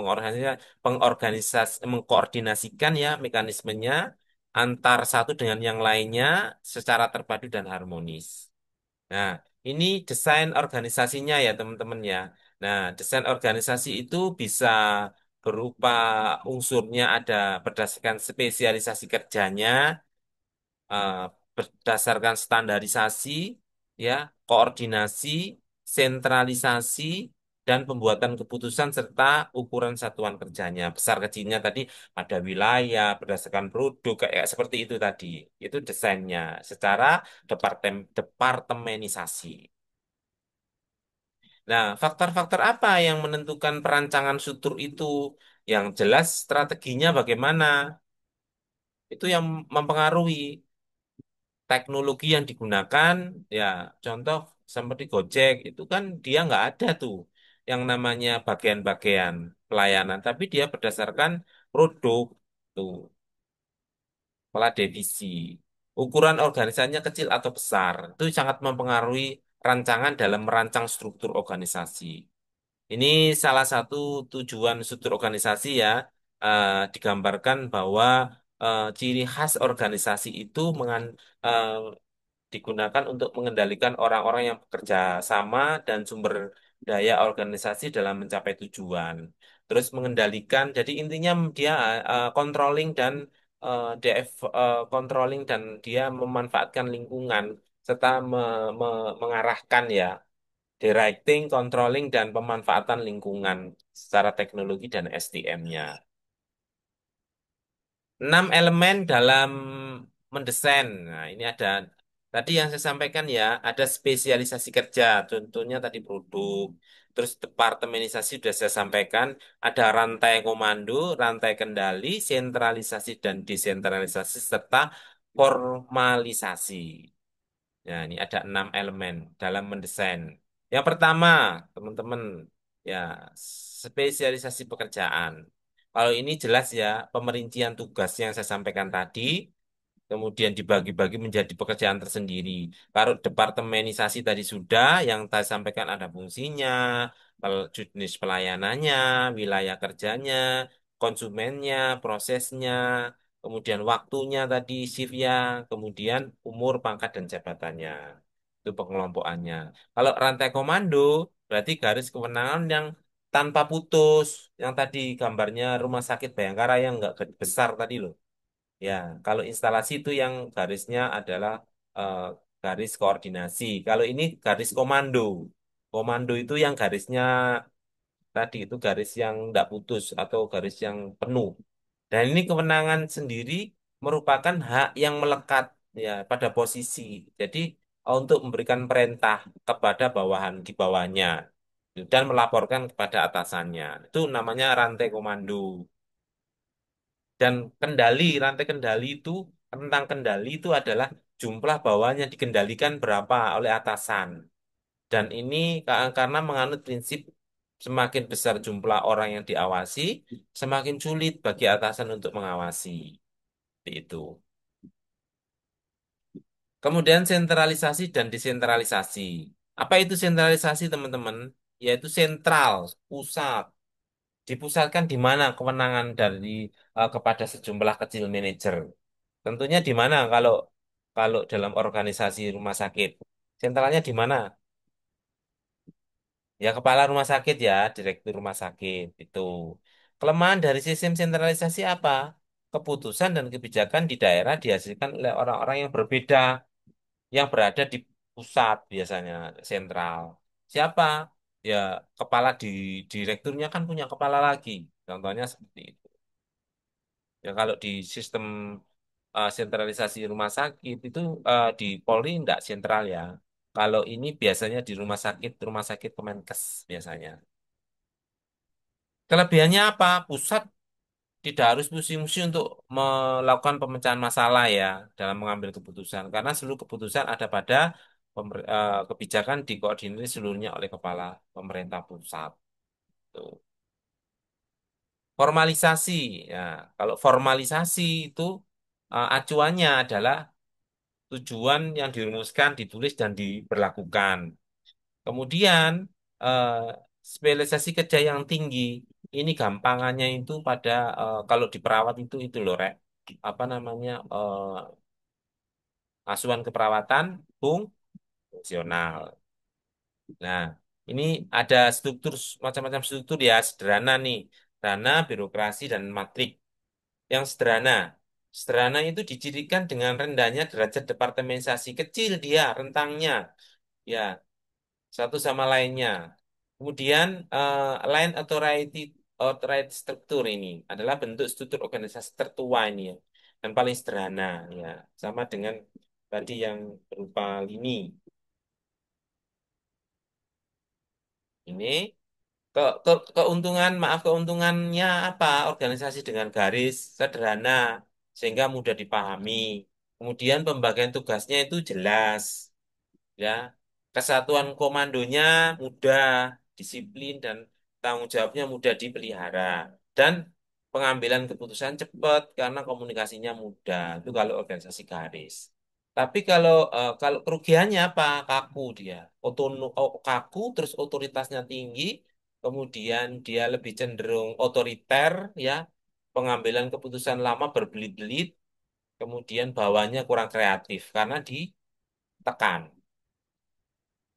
mengkoordinasikan ya mekanismenya antar satu dengan yang lainnya secara terpadu dan harmonis. Nah, ini desain organisasinya ya teman-teman ya. Nah, desain organisasi itu bisa berupa unsurnya ada berdasarkan spesialisasi kerjanya, eh, berdasarkan standarisasi, ya, koordinasi, sentralisasi, dan pembuatan keputusan serta ukuran satuan kerjanya. Besar kecilnya tadi ada wilayah, berdasarkan produk, kayak seperti itu tadi. Itu desainnya secara departemenisasi. Nah, faktor-faktor apa yang menentukan perancangan struktur itu? Yang jelas strateginya bagaimana? Itu yang mempengaruhi teknologi yang digunakan, ya contoh seperti Gojek itu kan dia nggak ada tuh yang namanya bagian-bagian pelayanan, tapi dia berdasarkan produk tuh, pola divisi. Ukuran organisasinya kecil atau besar, itu sangat mempengaruhi rancangan dalam merancang struktur organisasi. Ini salah satu tujuan struktur organisasi ya, digambarkan bahwa ciri khas organisasi itu eh, digunakan untuk mengendalikan orang-orang yang bekerja sama dan sumber daya organisasi dalam mencapai tujuan. Terus mengendalikan, jadi intinya dia controlling dan controlling dan dia memanfaatkan lingkungan serta mengarahkan ya, directing, controlling dan pemanfaatan lingkungan secara teknologi dan SDM-nya. 6 elemen dalam mendesain. Nah, ini ada Tadi yang saya sampaikan ya, ada spesialisasi kerja, contohnya tadi produk, terus departemenisasi sudah saya sampaikan, ada rantai komando, rantai kendali, sentralisasi dan desentralisasi, serta formalisasi. Ya, ini ada 6 elemen dalam mendesain. Yang pertama, teman-teman, ya, spesialisasi pekerjaan. Kalau ini jelas ya, pemerincian tugas yang saya sampaikan tadi, kemudian dibagi-bagi menjadi pekerjaan tersendiri. Kalau departemenisasi tadi sudah, yang saya sampaikan ada fungsinya, jenis pelayanannya, wilayah kerjanya, konsumennya, prosesnya, kemudian waktunya tadi, shiftnya, kemudian umur, pangkat, dan jabatannya. Itu pengelompokannya. Kalau rantai komando, berarti garis kewenangan yang tanpa putus. Yang tadi gambarnya rumah sakit Bayangkara yang nggak besar tadi loh. Ya, kalau instalasi itu yang garisnya adalah eh, garis koordinasi. Kalau ini garis komando. Komando itu yang garisnya tadi itu garis yang tidak putus atau garis yang penuh. Dan ini kewenangan sendiri merupakan hak yang melekat ya pada posisi. Jadi untuk memberikan perintah kepada bawahan di bawahnya dan melaporkan kepada atasannya. Itu namanya rantai komando. Dan kendali, rantai kendali itu, tentang kendali itu adalah jumlah bawaan yang dikendalikan berapa oleh atasan. Dan ini karena menganut prinsip semakin besar jumlah orang yang diawasi, semakin sulit bagi atasan untuk mengawasi. Seperti itu. Kemudian sentralisasi dan desentralisasi. Apa itu sentralisasi, teman-teman? Yaitu sentral, pusat. Dipusatkan di mana kewenangan dari kepada sejumlah kecil manajer. Tentunya di mana kalau kalau dalam organisasi rumah sakit. Sentralnya di mana? Ya kepala rumah sakit ya, direktur rumah sakit itu. Kelemahan dari sistem sentralisasi apa? Keputusan dan kebijakan di daerah dihasilkan oleh orang-orang yang berbeda, yang berada di pusat biasanya sentral. Siapa? Ya kepala di direkturnya kan punya kepala lagi. Contohnya seperti itu. Ya kalau di sistem sentralisasi rumah sakit itu di Polri tidak sentral ya. Kalau ini biasanya di rumah sakit Kemenkes biasanya. Kelebihannya apa? Pusat tidak harus pusing-pusing untuk melakukan pemecahan masalah ya dalam mengambil keputusan karena seluruh keputusan ada pada kebijakan dikoordinir seluruhnya oleh kepala pemerintah pusat. Tuh. Formalisasi ya, kalau formalisasi itu acuannya adalah tujuan yang dirumuskan, ditulis dan diberlakukan. Kemudian eh, spesialisasi kerja yang tinggi. Ini gampangannya itu pada kalau di perawat itu loh, Rek. Apa namanya? Asuhan keperawatan fungsional. Nah, ini ada struktur macam-macam struktur ya, sederhana nih. Dana, birokrasi dan matrik. Yang sederhana. Sederhana itu dicirikan dengan rendahnya derajat departementasi kecil dia rentangnya. Ya, satu sama lainnya. Kemudian line authority struktur ini adalah bentuk struktur organisasi tertua ini ya, dan paling sederhana ya, sama dengan tadi yang berupa lini. Ini keuntungannya apa? Organisasi dengan garis sederhana sehingga mudah dipahami. Kemudian pembagian tugasnya itu jelas. Ya, kesatuan komandonya mudah, disiplin dan tanggung jawabnya mudah dipelihara dan pengambilan keputusan cepat karena komunikasinya mudah. Itu kalau organisasi garis. Tapi kalau kerugiannya apa? Kaku dia. Kaku terus otoritasnya tinggi, kemudian dia lebih cenderung otoriter ya. Pengambilan keputusan lama berbelit-belit, kemudian bawahnya kurang kreatif karena ditekan.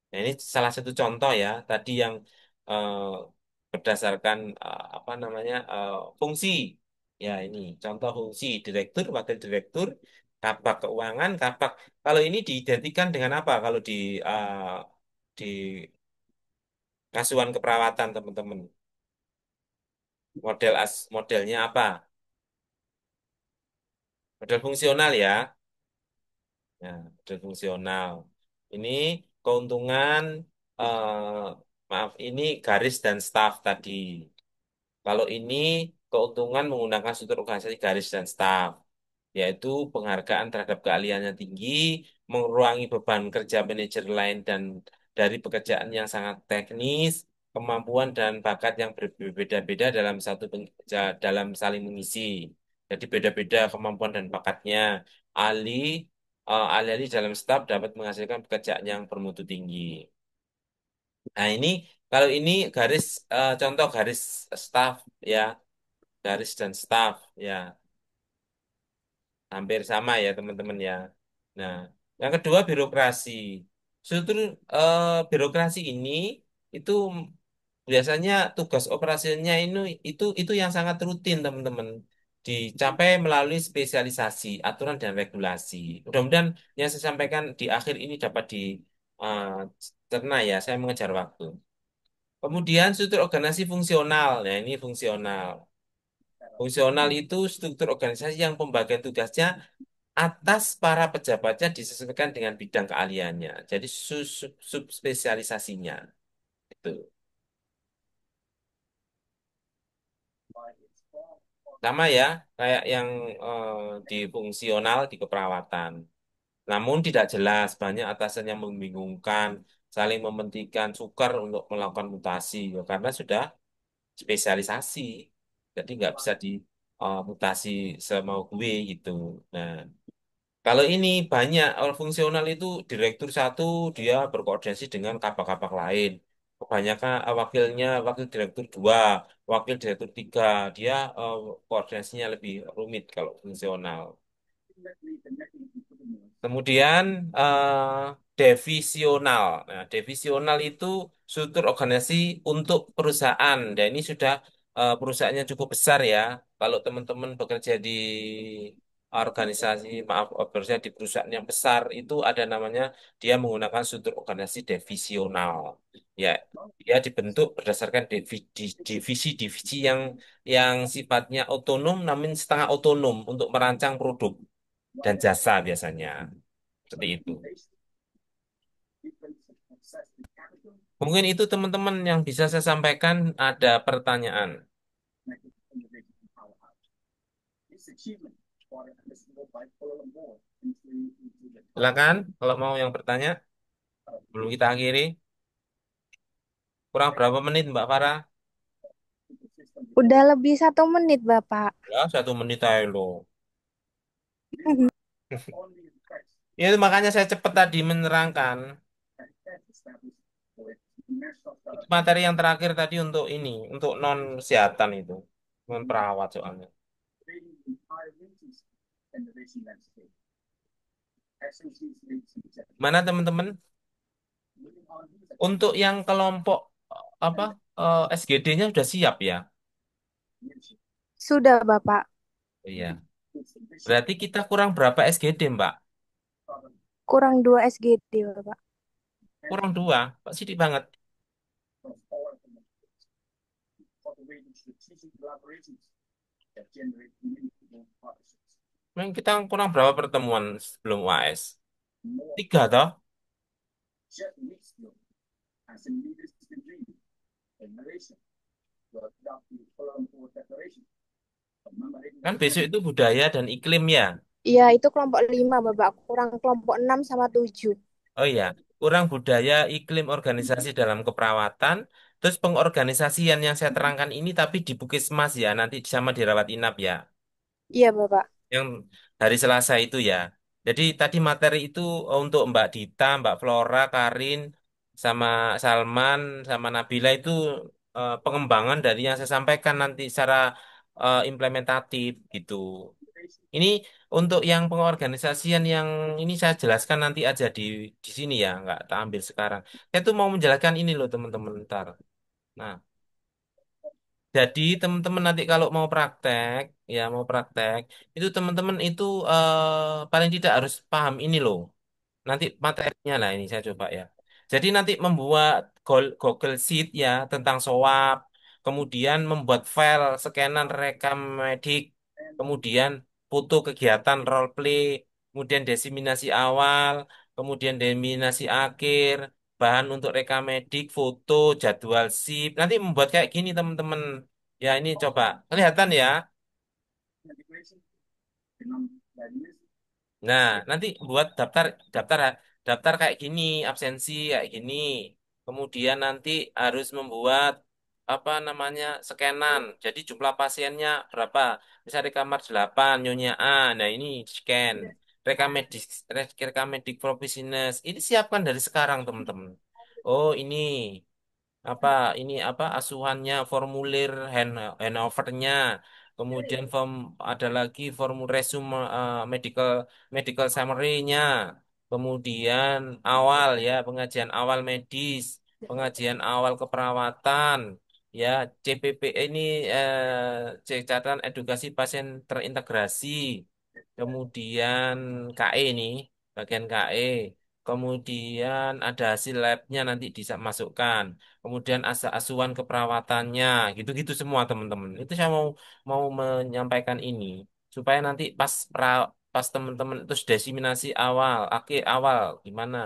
Nah, ini salah satu contoh ya, tadi yang eh, berdasarkan apa namanya fungsi. Ya, ini contoh fungsi direktur, wakil direktur, kabak keuangan, kabak. Kalau ini diidentikan dengan apa? Kalau di asuhan keperawatan, teman-teman. Modelnya apa? Model fungsional ya. Nah, model fungsional. Ini keuntungan, maaf, ini garis dan staff tadi. Kalau ini keuntungan menggunakan struktur organisasi garis dan staf, yaitu penghargaan terhadap keahliannya tinggi, mengurangi beban kerja manajer lain dan dari pekerjaan yang sangat teknis, kemampuan dan bakat yang berbeda-beda dalam dalam saling mengisi. Jadi beda-beda kemampuan dan bakatnya. Ahli Alih-alih dalam staf dapat menghasilkan pekerjaan yang bermutu tinggi. Nah ini kalau ini garis contoh garis staf ya, garis dan staf ya. Hampir sama ya teman-teman ya. Nah, yang kedua birokrasi. Struktur birokrasi ini itu biasanya tugas operasinya itu yang sangat rutin teman-teman. Dicapai melalui spesialisasi, aturan dan regulasi. Mudah-mudahan yang saya sampaikan di akhir ini dapat dicerna ya. Saya mengejar waktu. Kemudian struktur organisasi fungsional. Nah, ini fungsional. Fungsional itu struktur organisasi yang pembagian tugasnya atas para pejabatnya disesuaikan dengan bidang keahliannya. Jadi subspesialisasinya itu sama ya kayak yang eh, di fungsional di keperawatan. Namun tidak jelas, banyak atasan yang membingungkan, saling mementingkan sukar untuk melakukan mutasi ya, karena sudah spesialisasi. Jadi nggak bisa di mutasi semau gue gitu. Nah, kalau ini banyak orang fungsional itu direktur satu dia berkoordinasi dengan kabak-kabak lain. Kebanyakan wakil direktur dua, wakil direktur tiga, dia koordinasinya lebih rumit kalau fungsional. Kemudian divisional. Nah, divisional itu struktur organisasi untuk perusahaan. Dan ini sudah perusahaannya cukup besar ya. Kalau teman-teman bekerja di organisasi, maaf, bekerja di perusahaan yang besar itu ada namanya dia menggunakan struktur organisasi divisional. Ya, dia dibentuk berdasarkan divisi-divisi yang sifatnya otonom, namun setengah otonom untuk merancang produk dan jasa biasanya. Seperti itu. Mungkin itu teman-teman yang bisa saya sampaikan. Ada pertanyaan. Silakan kalau mau yang bertanya. Belum kita akhiri. Kurang berapa menit Mbak Farah? Udah lebih 1 menit, Bapak. Ya, 1 menit aja loh. Ya, itu makanya saya cepat tadi menerangkan. Itu materi yang terakhir tadi untuk ini, untuk non kesehatan itu. Non perawat soalnya. Mana teman-teman? Untuk yang kelompok apa SGD-nya sudah siap ya? Sudah, Bapak. Iya. Berarti kita kurang berapa SGD, Mbak? Kurang 2 SGD, Bapak. Kurang dua. Pak Sidik banget. Memang kita kurang berapa pertemuan sebelum UAS? Tiga toh? Kan besok itu budaya dan iklim ya. Iya, itu kelompok 5, Bapak. Kurang kelompok 6 sama 7. Oh iya, kurang budaya iklim organisasi dalam keperawatan. Terus pengorganisasian yang saya terangkan ini tapi di Puskesmas ya, nanti sama dirawat inap ya. Iya, Bapak. Yang hari Selasa itu ya. Jadi tadi materi itu untuk Mbak Dita, Mbak Flora, Karin, sama Salman, sama Nabila itu pengembangan dari yang saya sampaikan nanti secara implementatif gitu. Ini untuk yang pengorganisasian yang ini saya jelaskan nanti aja di sini ya, nggak tak ambil sekarang. Saya tuh mau menjelaskan ini loh teman-teman ntar. Nah, jadi teman-teman nanti kalau mau praktek, ya mau praktek, itu teman-teman itu paling tidak harus paham ini loh. Nanti materinya lah ini saya coba ya. Jadi nanti membuat Google Sheet ya tentang SOAP, kemudian membuat file scanan rekam medik, kemudian foto kegiatan role play, kemudian desiminasi awal, kemudian desiminasi akhir, bahan untuk rekamedik, foto, jadwal sip. Nanti membuat kayak gini teman-teman. Ya ini coba kelihatan ya. Nah, nanti buat daftar daftar daftar kayak gini, absensi kayak gini. Kemudian nanti harus membuat apa namanya scanan. Jadi jumlah pasiennya berapa? Misalnya di kamar 8, Nyonya A. Nah, ini scan. Rekamedik rekamedik provisioners. Ini siapkan dari sekarang, teman-teman. Oh, ini apa ini apa asuhannya formulir handovernya kemudian form ada lagi formulir resume medical medical summary-nya kemudian awal ya pengajian awal medis pengajian awal keperawatan ya CPP ini catatan edukasi pasien terintegrasi kemudian KE nih bagian KE kemudian ada hasil labnya nanti bisa masukkan kemudian asuhan keperawatannya, gitu-gitu semua teman-teman. Itu saya mau menyampaikan ini supaya nanti pas teman-teman itu desiminasi awal, akhir awal gimana?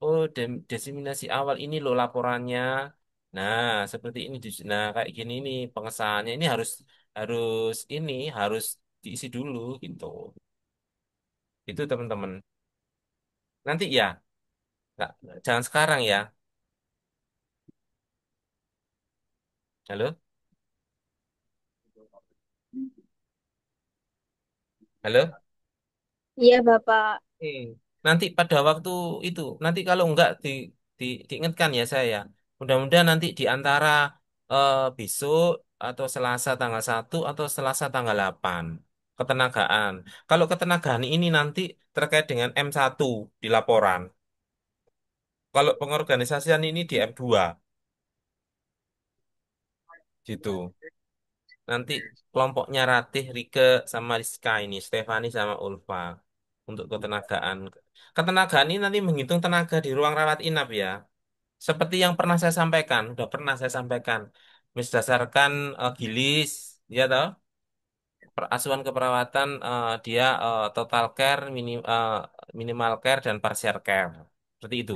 Oh, desiminasi awal ini loh laporannya. Nah, seperti ini. Nah, kayak gini nih pengesahannya ini harus harus ini harus diisi dulu gitu. Itu teman-teman. Nanti ya, nggak, jangan sekarang ya. Halo? Halo? Iya, Bapak. Hmm. Nanti pada waktu itu, nanti kalau enggak diingatkan ya saya. Mudah-mudahan nanti di antara besok atau Selasa tanggal 1 atau Selasa tanggal 8 ketenagaan. Kalau ketenagaan ini nanti terkait dengan M1 di laporan. Kalau pengorganisasian ini di M2 gitu. Nanti kelompoknya Ratih, Rike, sama Rizka ini, Stefani sama Ulfa untuk ketenagaan. Ketenagaan ini nanti menghitung tenaga di ruang rawat inap ya. Seperti yang pernah saya sampaikan, udah pernah saya sampaikan. Berdasarkan Gilis, ya toh, asuhan keperawatan dia total care, minimal care dan partial care. Seperti itu.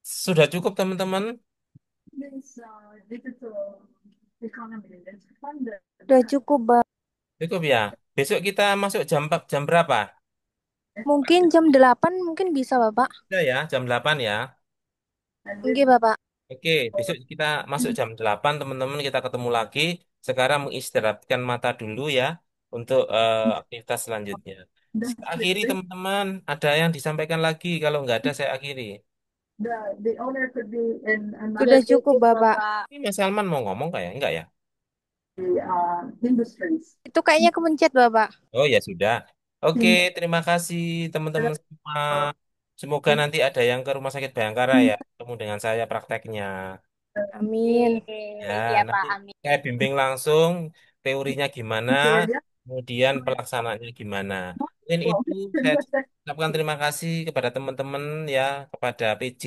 Sudah cukup teman-teman? Udah cukup, Bang. Cukup ya. Besok kita masuk jam berapa? Mungkin jam 8 mungkin bisa, Bapak. Ya ya, jam 8 ya. Oke, Bapak. Oke, besok kita masuk jam 8, teman-teman. Kita ketemu lagi. Sekarang mengistirahatkan mata dulu ya untuk aktivitas selanjutnya. Saya akhiri, teman-teman. Ada yang disampaikan lagi? Kalau nggak ada, saya akhiri. Sudah cukup, Bapak. Ini Mas Salman mau ngomong kayak? Enggak ya? Itu kayaknya kepencet, Bapak. Oh ya sudah. Oke, terima kasih teman-teman semua. Semoga nanti ada yang ke Rumah Sakit Bayangkara ya, ketemu dengan saya prakteknya. Amin. Ya, nanti saya bimbing langsung teorinya gimana, kemudian pelaksanaannya gimana. Dan itu saya ucapkan terima kasih kepada teman-teman ya, kepada PJ,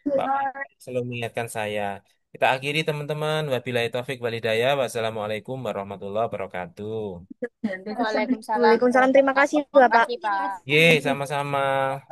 Pak Pandu, selalu mengingatkan saya. Kita akhiri teman-teman. Wabillahi taufik walhidayah. Wassalamualaikum warahmatullahi wabarakatuh. Waalaikumsalam. Waalaikumsalam. Terima kasih, Bapak. Ye, sama-sama.